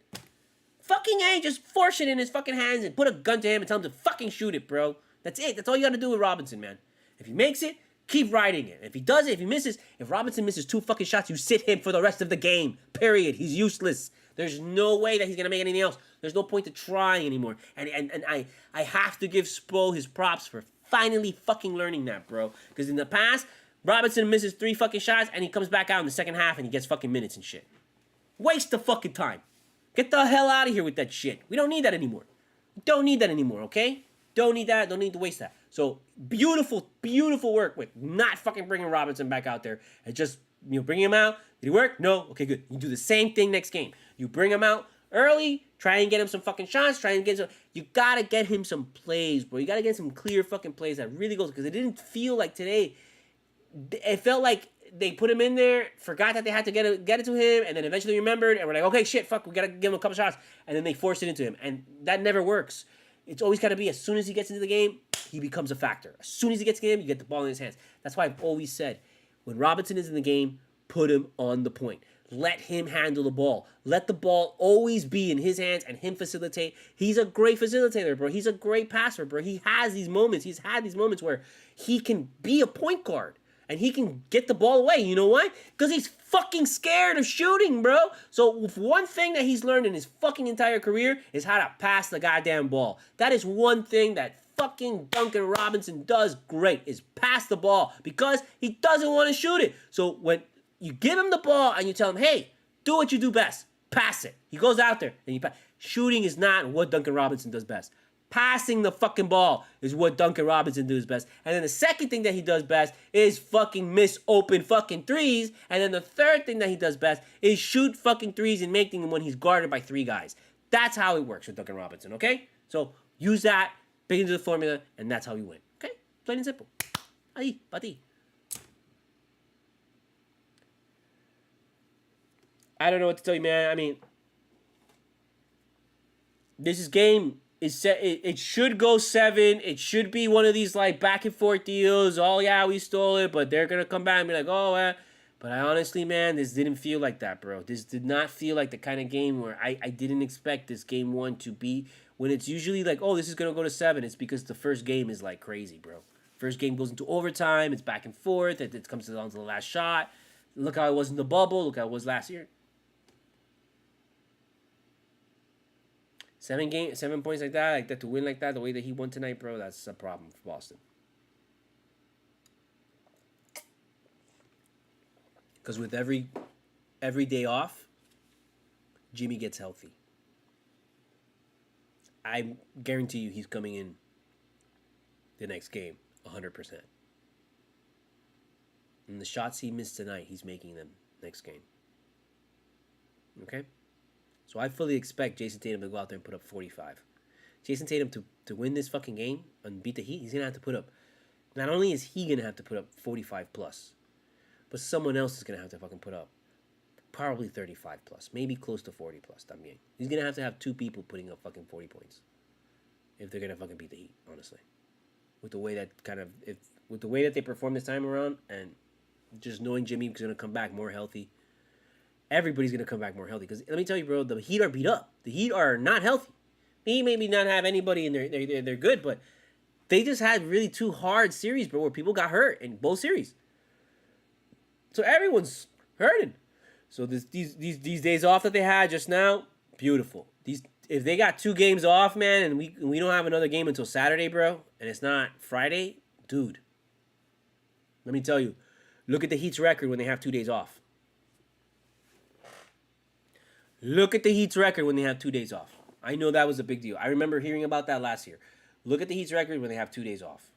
Fucking A, just force it in his fucking hands and put a gun to him and tell him to fucking shoot it, bro. That's it. That's all you gotta do with Robinson, man. If he makes it, keep riding it. If he does it, if Robinson misses 2 fucking shots, you sit him for the rest of the game. Period. He's useless. There's no way that he's gonna make anything else. There's no point to trying anymore. And I have to give Spo his props for finally fucking learning that, bro. Because in the past, Robinson misses 3 fucking shots and he comes back out in the second half and he gets fucking minutes and shit. Waste the fucking time. Get the hell out of here with that shit. We don't need that anymore. We don't need that anymore, okay? Don't need that. Don't need to waste that. So, beautiful, beautiful work with not fucking bringing Robinson back out there. And just, bringing him out. Did he work? No? Okay, good. You do the same thing next game. You bring him out early. Try and get him some fucking shots. You gotta get him some plays, bro. You gotta get some clear fucking plays that really goes. Because it didn't feel like today. It felt like they put him in there, forgot that they had to get it to him, and then eventually remembered, and we're like, okay, shit, fuck, we gotta give him a couple shots, and then they force it into him, and that never works. It's always gotta be, as soon as he gets into the game, he becomes a factor. As soon as he gets in the game, you get the ball in his hands. That's why I've always said, when Robinson is in the game, put him on the point. let him handle the ball. Let the ball always be in his hands and him facilitate. He's a great facilitator, bro. He's a great passer, bro. He has these moments. He's had these moments where he can be a point guard and he can get the ball away. You know why? Because he's fucking scared of shooting, bro. So one thing that he's learned in his fucking entire career is how to pass the goddamn ball. That is one thing that fucking Duncan Robinson does great, is pass the ball, because he doesn't want to shoot it. So when you give him the ball and you tell him, hey, do what you do best, pass it. He goes out there and he pass. Shooting is not what Duncan Robinson does best. Passing the fucking ball is what Duncan Robinson does best. And then the second thing that he does best is fucking miss open fucking threes. And then the third thing that he does best is shoot fucking threes and make them when he's guarded by three guys. That's how it works with Duncan Robinson, okay? So use that, big into the formula, and that's how you win. Okay? Plain and simple. Ahí, para ti. I don't know what to tell you, man. I mean, this is game is set. It should go 7. It should be one of these like back and forth deals. Oh yeah, we stole it, but they're gonna come back and be like, oh, but I honestly, man, this didn't feel like that, bro. This did not feel like the kind of game where I didn't expect this game 1 to be. When it's usually like, oh, this is gonna go to 7. It's because the first game is like crazy, bro. First game goes into overtime. It's back and forth. It comes down to the last shot. Look how it was in the bubble. Look how it was last year. 7 points like that to win like that, the way that he won tonight, bro, that's a problem for Boston. Because with every day off, Jimmy gets healthy. I guarantee you he's coming in the next game 100%. And the shots he missed tonight, he's making them next game. Okay? So I fully expect Jason Tatum to go out there and put up 45. Jason Tatum to win this fucking game and beat the Heat, he's going to have to put up, not only is he going to have to put up 45 plus, but someone else is going to have to fucking put up probably 35 plus, maybe close to 40 plus también. He's going to have 2 people putting up fucking 40 points if they're going to fucking beat the Heat, honestly. With the way that with the way that they perform this time around, and just knowing Jimmy's going to come back more healthy. Everybody's going to come back more healthy. Because let me tell you, bro, the Heat are beat up. The Heat are not healthy. The Heat maybe not have anybody in they're good, but they just had really 2 hard series, bro, where people got hurt in both series. So everyone's hurting. So these days off that they had just now, beautiful. If they got 2 games off, man, and we don't have another game until Saturday, bro, and it's not Friday, dude, let me tell you, look at the Heat's record when they have 2 days off. Look at the Heat's record when they have 2 days off. I know that was a big deal. I remember hearing about that last year. Look at the Heat's record when they have 2 days off.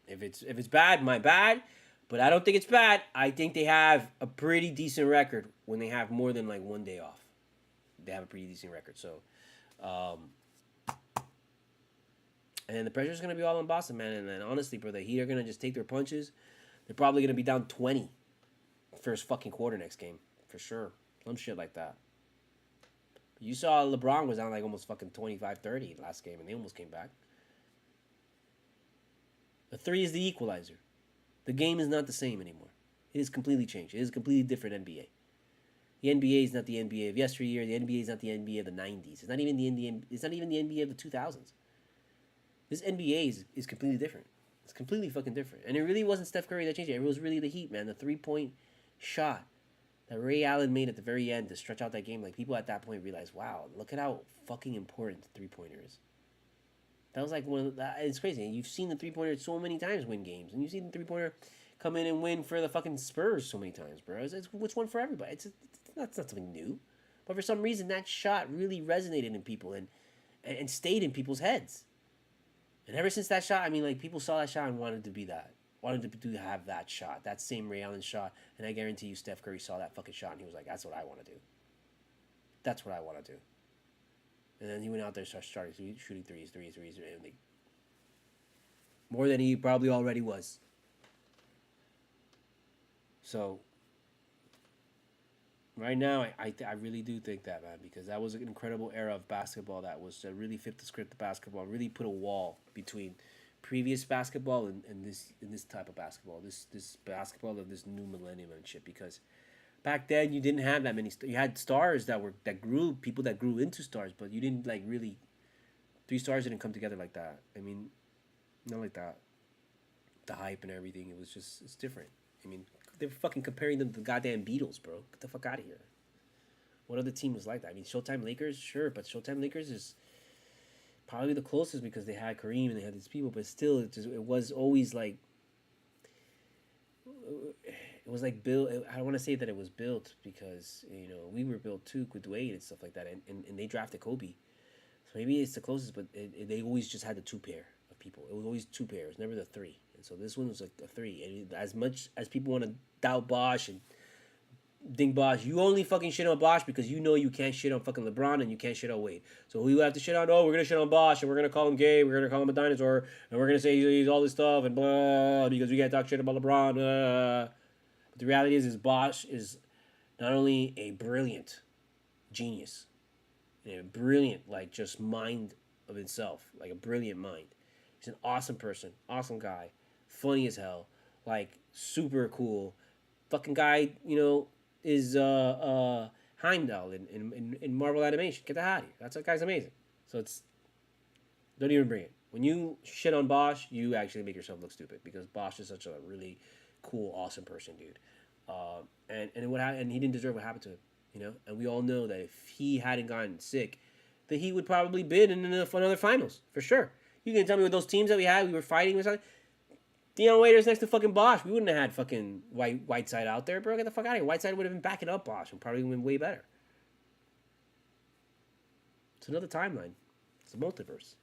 If it's bad, my bad. But I don't think it's bad. I think they have a pretty decent record when they have more than like 1 day off. They have a pretty decent record. So, and then the pressure's going to be all on Boston, man. And then honestly, bro, the Heat are going to just take their punches. They're probably going to be down 20 first fucking quarter next game. For sure. Some shit like that. You saw LeBron was down like almost fucking 25-30 last game, and they almost came back. The 3 is the equalizer. The game is not the same anymore. It is completely changed. It is a completely different NBA. The NBA is not the NBA of yesteryear. The NBA is not the NBA of the 90s. It's not even the NBA of the 2000s. This NBA is completely different. It's completely fucking different. And it really wasn't Steph Curry that changed it. It was really the Heat, man. The 3-point shot that Ray Allen made at the very end to stretch out that game. Like, people at that point realized, wow, look at how fucking important the 3-pointer is. That was like it's crazy. And you've seen the 3-pointer so many times win games. And you've seen the 3-pointer come in and win for the fucking Spurs so many times, bro. It's one for everybody. It's not something new. But for some reason, that shot really resonated in people and stayed in people's heads. And ever since that shot, I mean, like, people saw that shot and wanted to be that. Wanted to have that shot, that same Ray Allen shot. And I guarantee you Steph Curry saw that fucking shot and he was like, that's what I want to do. That's what I want to do. And then he went out there and started shooting threes. And more than he probably already was. So, right now, I really do think that, man, because that was an incredible era of basketball that was to really flip the script of basketball, really put a wall between previous basketball and this type of basketball, this basketball of this new millennium and shit, because back then you didn't have that many. You had stars that grew, people that grew into stars, but you didn't like really. 3 stars didn't come together like that. I mean, not like that. The hype and everything, it's different. I mean, they're fucking comparing them to the goddamn Beatles, bro. Get the fuck out of here. What other team was like that? I mean, Showtime Lakers, sure, but Showtime Lakers is probably the closest because they had Kareem and they had these people, but still, it was always like, it was like built. I don't want to say that it was built because, you know, we were built too with Dwayne and stuff like that, and they drafted Kobe. So maybe it's the closest, but they always just had the 2 pair of people. It was always 2 pairs, never the 3. And so this one was like a 3. And as much as people want to doubt Bosh and ding Bosh, you only fucking shit on Bosh because you know you can't shit on fucking LeBron and you can't shit on Wade. So who you have to shit on? Oh, we're going to shit on Bosh and we're going to call him gay. We're going to call him a dinosaur. And we're going to say he's all this stuff and blah because we can't talk shit about LeBron. But the reality is Bosh is not only a brilliant genius, a brilliant, like, just mind of himself, like a brilliant mind. He's an awesome person, awesome guy, funny as hell, like super cool. Fucking guy, you know, is Heimdall in Marvel animation. Get the hell out of here. That guy's amazing. So don't even bring it. When you shit on Bosh, you actually make yourself look stupid because Bosh is such a really cool, awesome person, dude. And he didn't deserve what happened to him. You know, and we all know that if he hadn't gotten sick, that he would probably bid in another finals for sure. You can tell me with those teams that we were fighting with something. Deion Waiters next to fucking Bosh, we wouldn't have had fucking Whiteside out there, bro. Get the fuck out of here. Whiteside would have been backing up Bosh and probably been way better. It's another timeline. It's a multiverse.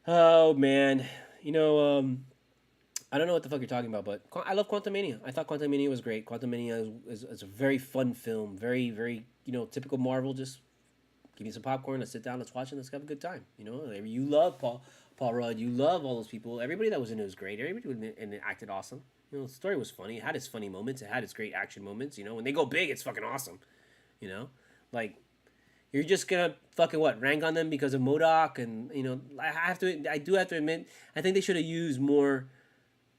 Oh man, you know. I don't know what the fuck you're talking about, but I love Quantumania. I thought Quantumania was great. Quantumania is a very fun film. Very, very, you know, typical Marvel. Just give me some popcorn. Let's sit down. Let's watch it. Let's have a good time. You know, you love Paul Rudd. You love all those people. Everybody that was in it was great. Everybody and it acted awesome. You know, the story was funny. It had its funny moments. It had its great action moments. You know, when they go big, it's fucking awesome. You know, like, you're just gonna fucking rank on them because of MODOK, and you know, I do have to admit, I think they should have used more.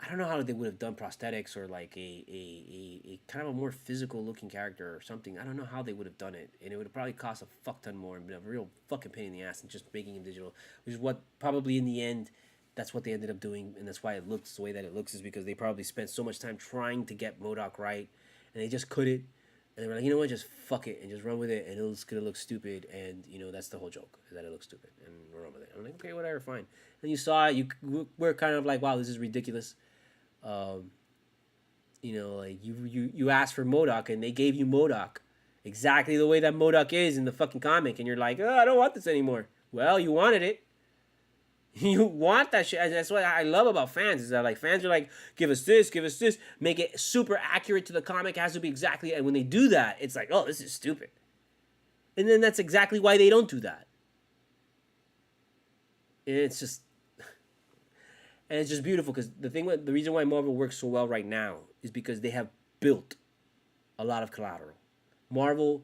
I don't know how they would have done prosthetics or like a kind of a more physical looking character or something. I don't know how they would have done it. And it would have probably cost a fuck ton more and been a real fucking pain in the ass than just making him digital. Which is what probably in the end, that's what they ended up doing. And that's why it looks the way that it looks, is because they probably spent so much time trying to get MODOK right. And they just couldn't. And they were like, you know what, just fuck it and just run with it. And it's going to look stupid. And, you know, that's the whole joke, is that it looks stupid. And we'll run with it. I'm like, okay, whatever, fine. And you saw it. We're kind of like, wow, this is ridiculous. You know, like you asked for MODOK and they gave you MODOK exactly the way that MODOK is in the fucking comic, and you're like, oh, I don't want this anymore. Well, you wanted it. You want that shit. That's what I love about fans, is that like fans are like, give us this, make it super accurate to the comic. It has to be exactly, and when they do that, it's like, oh, this is stupid. And then that's exactly why they don't do that. And it's just. And it's just beautiful because the reason why Marvel works so well right now is because they have built a lot of collateral. Marvel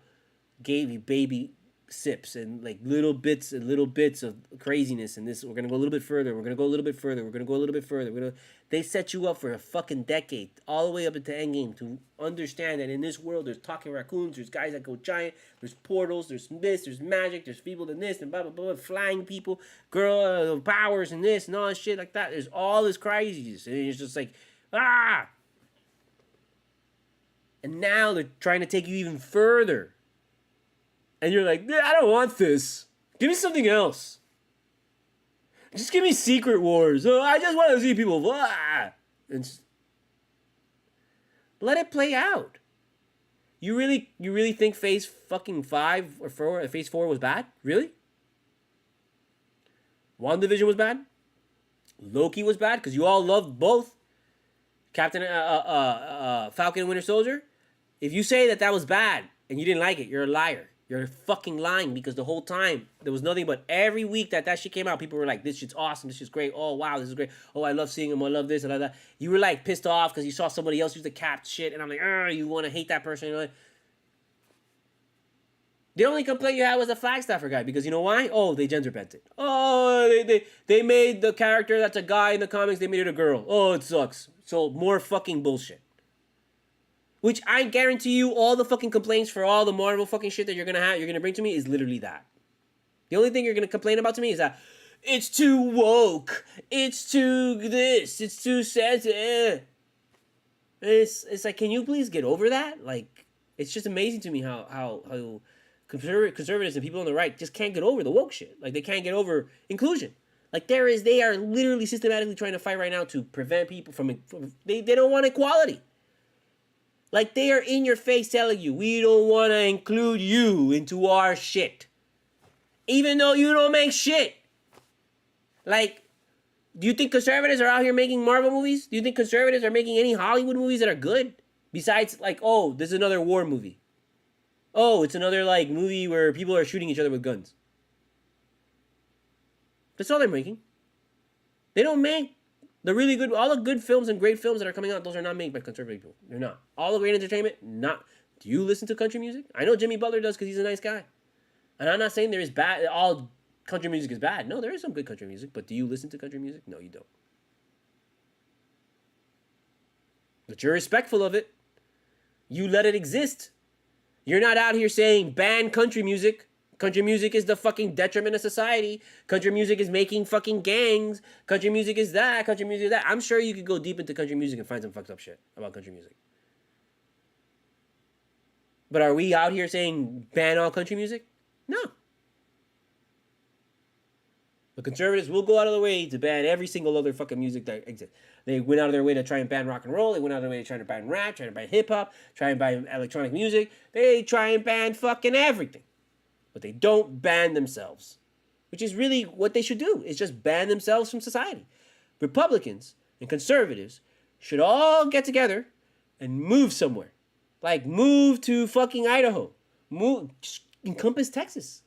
gave you baby sips and like little bits of craziness, and this, we're gonna go a little bit further. We're gonna go a little bit further. We're gonna go a little bit further. They set you up for a fucking decade, all the way up into Endgame, to understand that in this world there's talking raccoons, there's guys that go giant, there's portals, there's this, there's magic, there's people and this and blah blah blah, flying people, girl powers and this and all this shit like that. There's all this craziness, and it's just like ah. And now they're trying to take you even further. And you're like, I don't want this. Give me something else. Just give me Secret Wars. Oh, I just want to see people. And let it play out. You really think Phase fucking 5 or 4, Phase 4 was bad? Really? WandaVision was bad? Loki was bad? Because you all loved both. Falcon and Winter Soldier? If you say that was bad and you didn't like it, you're a liar. You're fucking lying, because the whole time there was nothing but every week that shit came out, people were like, this shit's awesome, this shit's great, oh wow, this is great, oh I love seeing him, I love this, and that. You were like pissed off because you saw somebody else use the Cap shit, and I'm like, you want to hate that person. You're like, the only complaint you had was the Flagstaffer guy, because you know why? Oh, they gender bent it. Oh, they made the character that's a guy in the comics, they made it a girl. Oh, it sucks. So more fucking bullshit. Which I guarantee you, all the fucking complaints for all the Marvel fucking shit that you're gonna bring to me is literally that. The only thing you're gonna complain about to me is that it's too woke, it's too this, it's too sensitive. It's like, can you please get over that? Like, it's just amazing to me how conservatives and people on the right just can't get over the woke shit. Like, they can't get over inclusion. Like, they are literally systematically trying to fight right now to prevent people from they don't want equality. Like, they are in your face telling you, we don't want to include you into our shit. Even though you don't make shit. Like, do you think conservatives are out here making Marvel movies? Do you think conservatives are making any Hollywood movies that are good? Besides, like, oh, this is another war movie. Oh, it's another, like, movie where people are shooting each other with guns. That's all they're making. They don't make the really good, all the good films and great films that are coming out, those are not made by conservative people. They're not. All the great entertainment, not. Do you listen to country music? I know Jimmy Butler does because he's a nice guy. And I'm not saying there is bad, all country music is bad. No, there is some good country music, but do you listen to country music? No, you don't. But you're respectful of it. You let it exist. You're not out here saying ban country music. Country music is the fucking detriment of society. Country music is making fucking gangs. Country music is that. Country music is that. I'm sure you could go deep into country music and find some fucked up shit about country music. But are we out here saying ban all country music? No. The conservatives will go out of their way to ban every single other fucking music that exists. They went out of their way to try and ban rock and roll. They went out of their way to try to ban rap, try to ban hip-hop, try and ban electronic music. They try and ban fucking everything. But they don't ban themselves, which is really what they should do, is just ban themselves from society. Republicans and conservatives should all get together and move somewhere. Like, move to fucking Idaho. Move, just encompass Texas.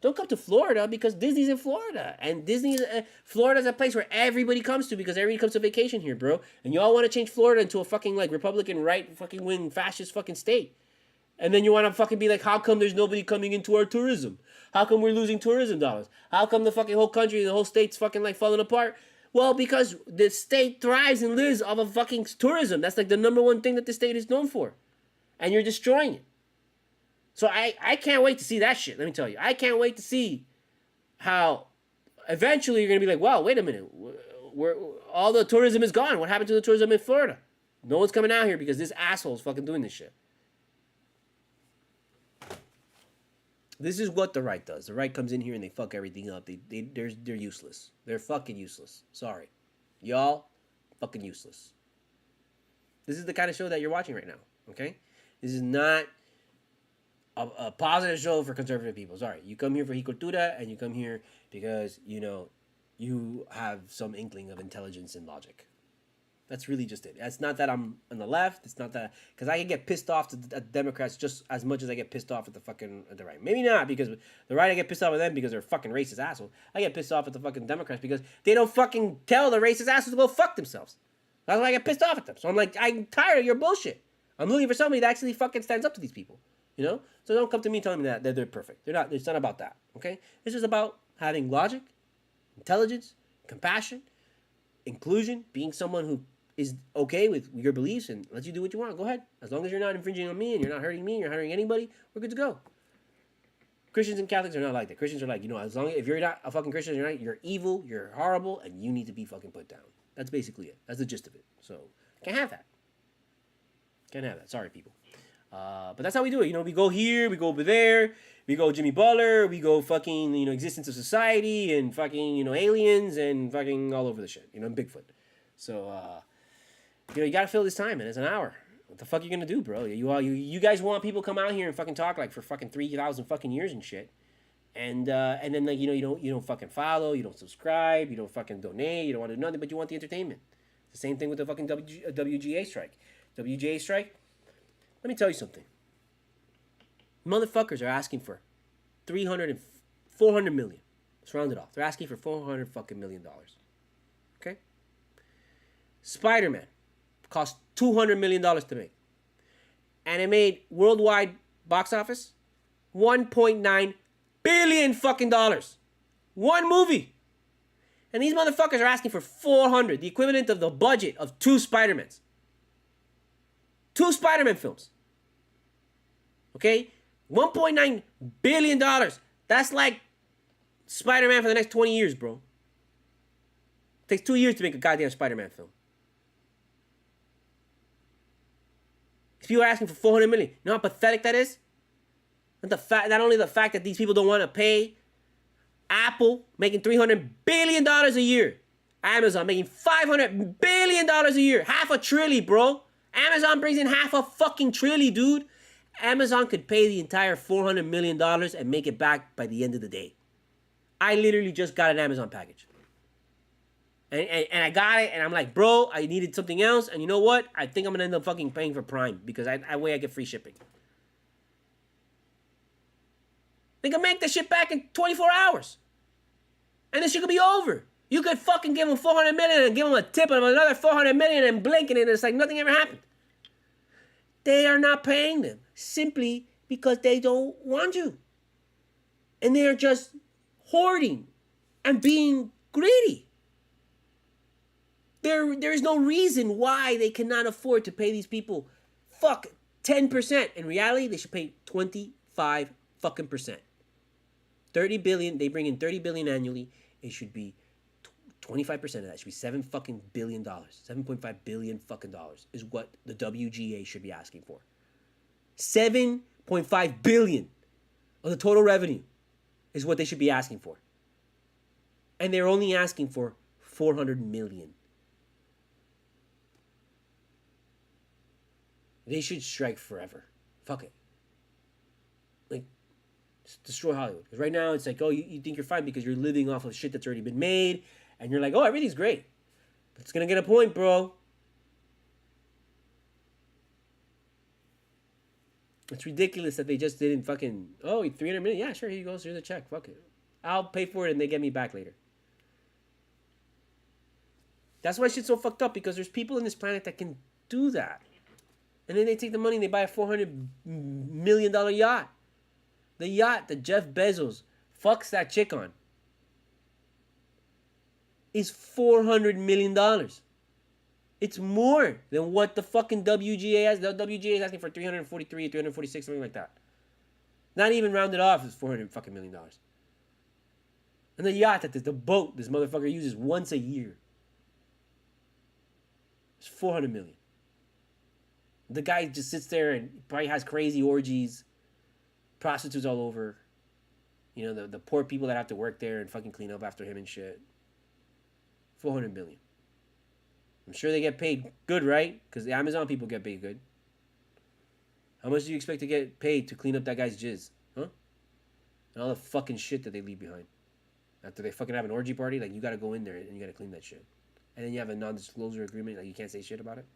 Don't come to Florida because Disney's in Florida. And Florida's a place where everybody comes to because everybody comes to vacation here, bro. And y'all want to change Florida into a fucking, like, Republican right fucking wing fascist fucking state. And then you want to fucking be like, how come there's nobody coming into our tourism? How come we're losing tourism dollars? How come the fucking whole country, the whole state's fucking like falling apart? Well, because the state thrives and lives off of fucking tourism. That's like the number one thing that the state is known for. And you're destroying it. So I can't wait to see that shit, let me tell you. I can't wait to see how eventually you're going to be like, wow, wait a minute. All the tourism is gone. What happened to the tourism in Florida? No one's coming out here because this asshole's fucking doing this shit. This is what the right does. The right comes in here and they fuck everything up. They're useless. They're fucking useless. Sorry. Y'all, fucking useless. This is the kind of show that you're watching right now, okay? This is not a positive show for conservative people. Sorry. You come here for CULTURA and you come here because, you know, you have some inkling of intelligence and logic. That's really just it. It's not that I'm on the left. It's not that, because I can get pissed off at the Democrats just as much as I get pissed off at the right. Maybe not, because the right I get pissed off at them because they're fucking racist assholes. I get pissed off at the fucking Democrats because they don't fucking tell the racist assholes to go fuck themselves. That's why I get pissed off at them. So I'm like, I'm tired of your bullshit. I'm looking for somebody that actually fucking stands up to these people. You know? So don't come to me telling me that they're perfect. They're not. It's not about that. Okay? This is about having logic, intelligence, compassion, inclusion, being someone who is okay with your beliefs and lets you do what you want. Go ahead. As long as you're not infringing on me and you're not hurting me, you're not hurting anybody, we're good to go. Christians and Catholics are not like that. Christians are like, you know, as long as if you're not a fucking Christian, you're evil, you're horrible, and you need to be fucking put down. That's basically it. That's the gist of it. So can't have that. Can't have that. Sorry, people. But that's how we do it. You know, we go here, we go over there, we go Jimmy Butler, we go fucking, you know, existence of society and fucking, you know, aliens and fucking all over the shit. You know, Bigfoot. So, you know, you gotta fill this time, man. It's an hour. What the fuck are you gonna do, bro? You guys want people to come out here and fucking talk like for fucking 3,000 fucking years and shit, and then like, you know, you don't fucking follow, you don't subscribe, you don't fucking donate, you don't want to do nothing, but you want the entertainment. It's the same thing with the fucking WGA strike. WGA strike. Let me tell you something. Motherfuckers are asking for 300 and 400 million. Let's round it off. They're asking for $400 fucking million. Okay. Spider-Man cost $200 million to make. And it made worldwide box office $1.9 billion fucking dollars. One movie. And these motherfuckers are asking for 400, the equivalent of the budget of 2 Spider-Mans. 2 Spider-Man films. Okay? $1.9 billion. That's like Spider-Man for the next 20 years, bro. It takes 2 years to make a goddamn Spider-Man film. People are asking for $400 million. You know how pathetic that is? Not only the fact that these people don't want to pay. Apple making $300 billion a year. Amazon making $500 billion a year. Half a trillion, bro. Amazon brings in half a fucking trillion, dude. Amazon could pay the entire $400 million and make it back by the end of the day. I literally just got an Amazon package. And I got it, and I'm like, bro, I needed something else, and you know what? I think I'm going to end up fucking paying for Prime, because I get free shipping. They can make that shit back in 24 hours. And this shit could be over. You could fucking give them $400 million and give them a tip of another $400 million and blinking it, and it's like nothing ever happened. They are not paying them simply because they don't want you. And they are just hoarding and being greedy. There is no reason why they cannot afford to pay these people 10%. In reality, they should pay 25 fucking percent. 30 billion, they bring in 30 billion annually. It should be 25% of that. It should be $7 fucking billion. $7.5 billion fucking dollars is what the WGA should be asking for. 7.5 billion of the total revenue is what they should be asking for. And they're only asking for 400 million. They should strike forever. Fuck it. Like, destroy Hollywood. Because right now it's like, oh, you think you're fine because you're living off of shit that's already been made. And you're like, oh, everything's great. But it's going to get a point, bro. It's ridiculous that they just didn't fucking, oh, 300 million? Yeah, sure, here you go. Here's the check. Fuck it. I'll pay for it and they get me back later. That's why shit's so fucked up, because there's people in this planet that can do that. And then they take the money and they buy a $400 million yacht. The yacht that Jeff Bezos fucks that chick on is $400 million. It's more than what the fucking WGA has. The WGA is asking for 343, 346, something like that. Not even rounded off is $400 fucking million. And the yacht that the boat this motherfucker uses once a year is $400 million. The guy just sits there and probably has crazy orgies, prostitutes all over. You know, the poor people that have to work there and fucking clean up after him and shit. $400 million. I'm sure they get paid good, right? Because the Amazon people get paid good. How much do you expect to get paid to clean up that guy's jizz? Huh? And all the fucking shit that they leave behind. After they fucking have an orgy party, like, you gotta go in there and you gotta clean that shit. And then you have a non-disclosure agreement, like, you can't say shit about it.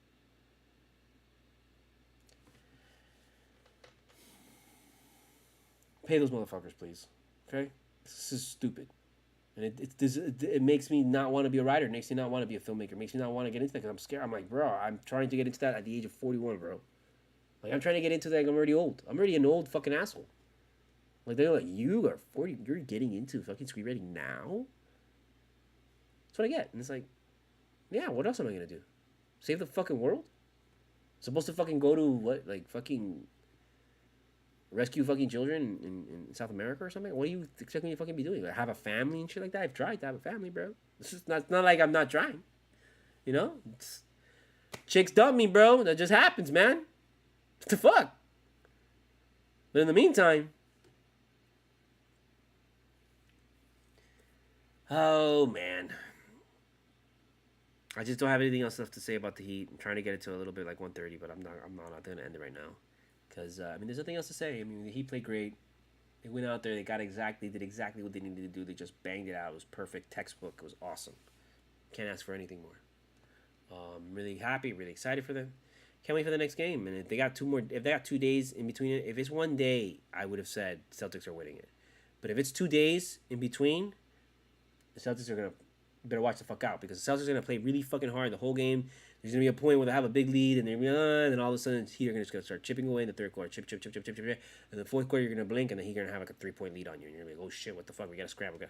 Pay those motherfuckers, please. Okay? This is stupid. And it makes me not want to be a writer. It makes me not want to be a filmmaker. It makes me not want to get into that because I'm scared. I'm like, bro, I'm trying to get into that at the age of 41, bro. Like, I'm trying to get into that. Like, I'm already old. I'm already an old fucking asshole. Like, they're like, you are 40. You're getting into fucking screenwriting now? That's what I get. And it's like, yeah, what else am I going to do? Save the fucking world? Supposed to fucking go to, what, like, fucking rescue fucking children in South America or something? What do you expect me to fucking be doing? Like, have a family and shit like that? I've tried to have a family, bro. It's just not like I'm not trying. You know? Chicks dump me, bro. That just happens, man. What the fuck? But in the meantime, oh, man. I just don't have anything else left to say about the Heat. I'm trying to get it to a little bit like 1:30, but I'm not going to end it right now. Because, I mean, there's nothing else to say. I mean, he played great. They went out there. They did exactly what they needed to do. They just banged it out. It was perfect. Textbook. It was awesome. Can't ask for anything more. Really happy. Really excited for them. Can't wait for the next game. And if they got 2 days in between it, if it's 1 day, I would have said Celtics are winning it. But if it's 2 days in between, the Celtics are going to better watch the fuck out, because the Celtics are going to play really fucking hard the whole game. There's going to be a point where they have a big lead, and then all of a sudden, Heat are going to start chipping away in the third quarter. Chip. And the fourth quarter, you're going to blink, and then Heat are going to have like a 3-point lead on you. And you're like, oh shit, what the fuck? We got to scramble.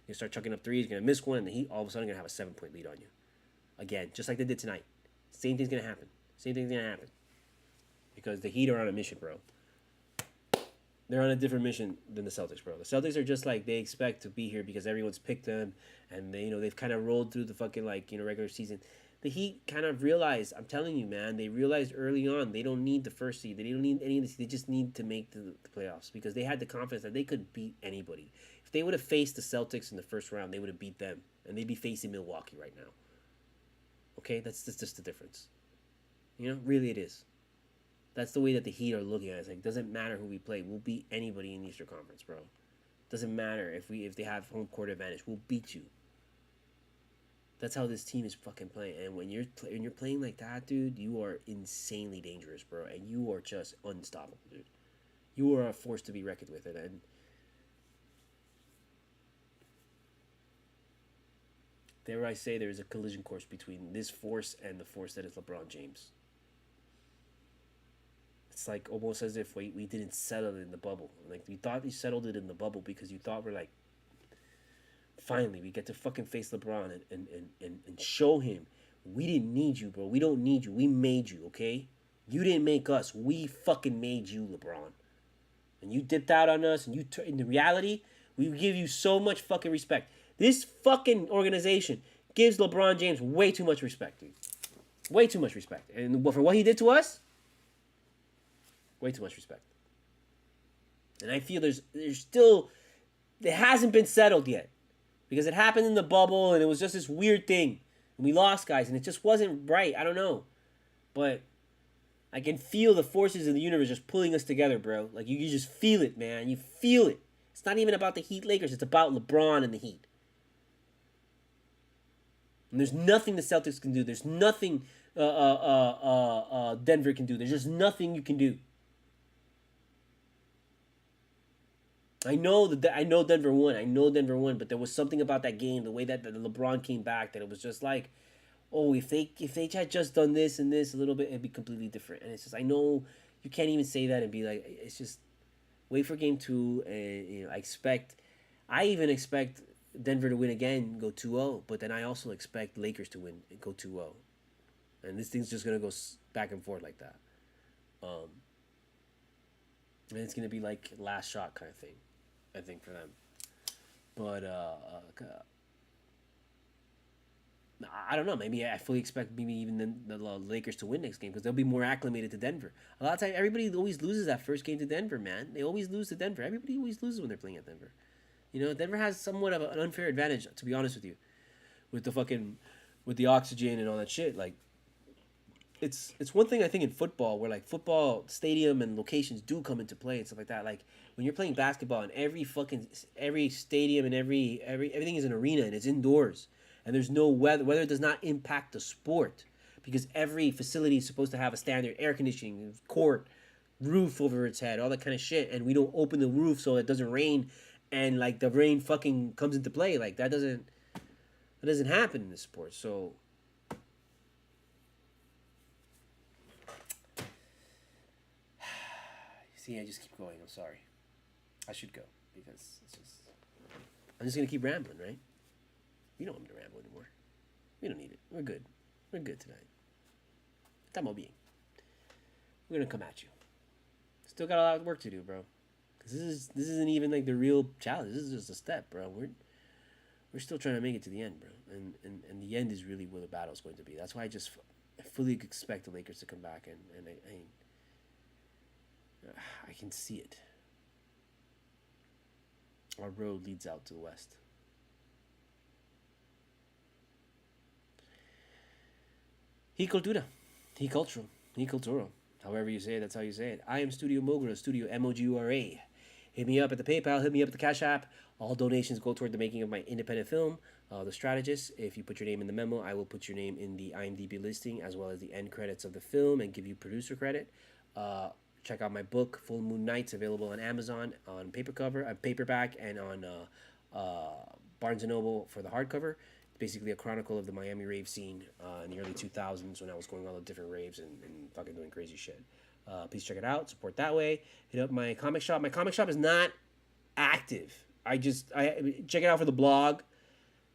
You start chucking up threes, you're going to miss one, and the Heat all of a sudden going to have a 7-point lead on you. Again, just like they did tonight. Same thing's going to happen. because the Heat are on a mission, bro. They're on a different mission than the Celtics, bro. The Celtics are just like, they expect to be here because everyone's picked them, and they, they've kind of rolled through the fucking regular season. The Heat kind of realized, I'm telling you, man, they realized early on they don't need the first seed. They don't need any of this. They just need to make the playoffs because they had the confidence that they could beat anybody. If they would have faced the Celtics in the first round, they would have beat them, and they'd be facing Milwaukee right now. Okay, that's just the difference. Really it is. That's the way that the Heat are looking at it. It's like, doesn't matter who we play. We'll beat anybody in the Eastern Conference, bro. Doesn't matter if they have home court advantage. We'll beat you. That's how this team is fucking playing. And when you're playing like that, dude, you are insanely dangerous, bro. And you are just unstoppable, dude. You are a force to be reckoned with. And dare I say, there is a collision course between this force and the force that is LeBron James. It's like almost as if we didn't settle it in the bubble. Like, we thought we settled it in the bubble because you thought we're like, finally, we get to fucking face LeBron and show him we didn't need you, bro. We don't need you. We made you, okay? You didn't make us. We fucking made you, LeBron. And you dipped out on us, and in the reality, we give you so much fucking respect. This fucking organization gives LeBron James way too much respect, dude. Way too much respect. And for what he did to us, way too much respect. And I feel there's still, it hasn't been settled yet. Because it happened in the bubble, and it was just this weird thing. And we lost guys, and it just wasn't right. I don't know. But I can feel the forces of the universe just pulling us together, bro. Like, you just feel it, man. You feel it. It's not even about the Heat Lakers. It's about LeBron and the Heat. And there's nothing the Celtics can do. There's nothing Denver can do. There's just nothing you can do. I know Denver won, but there was something about that game, the way that LeBron came back, that it was just like, oh, if they had just done this and this a little bit, it'd be completely different. And it's just, I know you can't even say that and be like, it's just wait for game 2, and I even expect Denver to win again, go 2-0, but then I also expect Lakers to win and go 2-0, and this thing's just gonna go back and forth like that. And it's gonna be like last shot kind of thing, I think, for them. But I don't know. Maybe I fully expect maybe even the Lakers to win next game because they'll be more acclimated to Denver. A lot of times, everybody always loses that first game to Denver, man. They always lose to Denver. Everybody always loses when they're playing at Denver. Denver has somewhat of an unfair advantage, to be honest with you, with the oxygen and all that shit. Like, it's one thing I think in football where like football stadium and locations do come into play and stuff like that. Like when you're playing basketball and every stadium and everything is an arena and it's indoors and there's no weather. Weather does not impact the sport because every facility is supposed to have a standard air conditioning, court, roof over its head, all that kind of shit. And we don't open the roof so it doesn't rain and like the rain fucking comes into play. Like that doesn't happen in this sport. So. See, I just keep going. I'm sorry. I should go because I'm just gonna keep rambling, right? You don't want me to ramble anymore. We don't need it. We're good. We're good tonight. Estamos bien. We're gonna come at you. Still got a lot of work to do, bro. Cause this isn't even like the real challenge. This is just a step, bro. We're still trying to make it to the end, bro. And the end is really where the battle's going to be. That's why I fully expect the Lakers to come back and I can see it. Our road leads out to the west. He cultura. He cultural. He cultural. However you say it, that's how you say it. I am Studio Mogura, Studio MOGURA. Hit me up at the PayPal, hit me up at the Cash App. All donations go toward the making of my independent film, The Strategist. If you put your name in the memo, I will put your name in the IMDb listing as well as the end credits of the film and give you producer credit. Check out my book, Full Moon Nights, available on Amazon on paperback, and on Barnes & Noble for the hardcover. It's basically a chronicle of the Miami rave scene in the early 2000s when I was going all the different raves and fucking doing crazy shit. Please check it out. Support that way. Hit up my comic shop. My comic shop is not active. I check it out for the blog.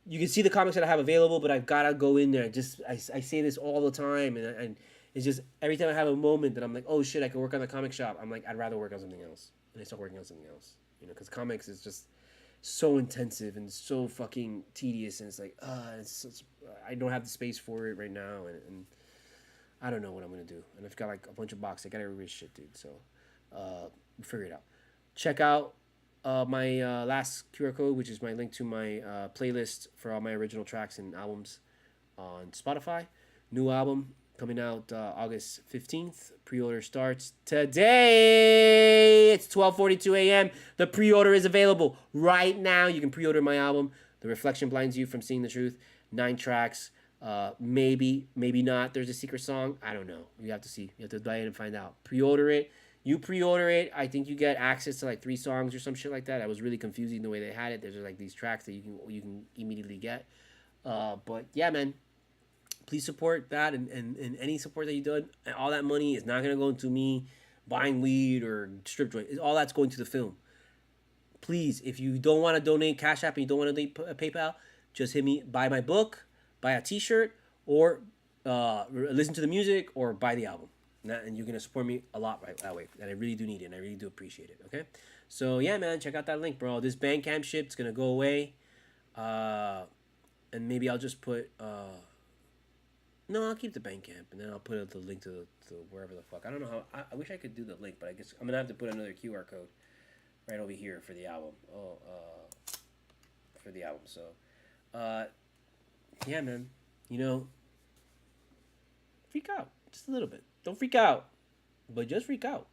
You can see the comics that I have available, but I've got to go in there. I say this all the time, and It's just every time I have a moment that I'm like, oh shit, I can work on the comic shop. I'm like, I'd rather work on something else, and I start working on something else. You know, because comics is just so intensive and so fucking tedious, and it's like, I don't have the space for it right now, and I don't know what I'm gonna do. And I've got like a bunch of boxes. I gotta read shit, dude. So, we'll figure it out. Check out my last QR code, which is my link to my playlist for all my original tracks and albums on Spotify. New album coming out August 15th. Pre-order starts today. It's 12:42 a.m. The pre-order is available right now. You can pre-order my album, The Reflection Blinds You from Seeing the Truth. 9 tracks. Maybe not. There's a secret song. I don't know. You have to see. You have to buy it and find out. Pre-order it. You pre-order it. I think you get access to like 3 songs or some shit like that. That was really confusing the way they had it. There's like these tracks that you can immediately get. But yeah, man. Please support that and any support that you do. And all that money is not gonna go into me buying weed or strip joint. All that's going to the film. Please, if you don't want to donate Cash App and you don't want to donate PayPal, just hit me. Buy my book, buy a T-shirt, or listen to the music, or buy the album. And you're gonna support me a lot right that way. And I really do need it, and I really do appreciate it. Okay, so yeah, man, check out that link, bro. This Bandcamp shit's gonna go away, and maybe I'll just put. No, I'll keep the Bandcamp, and then I'll put the link to wherever the fuck. I don't know how. I wish I could do the link, but I guess I'm gonna have to put another QR code right over here for the album. For the album. So, yeah, man. You know, freak out just a little bit. Don't freak out, but just freak out.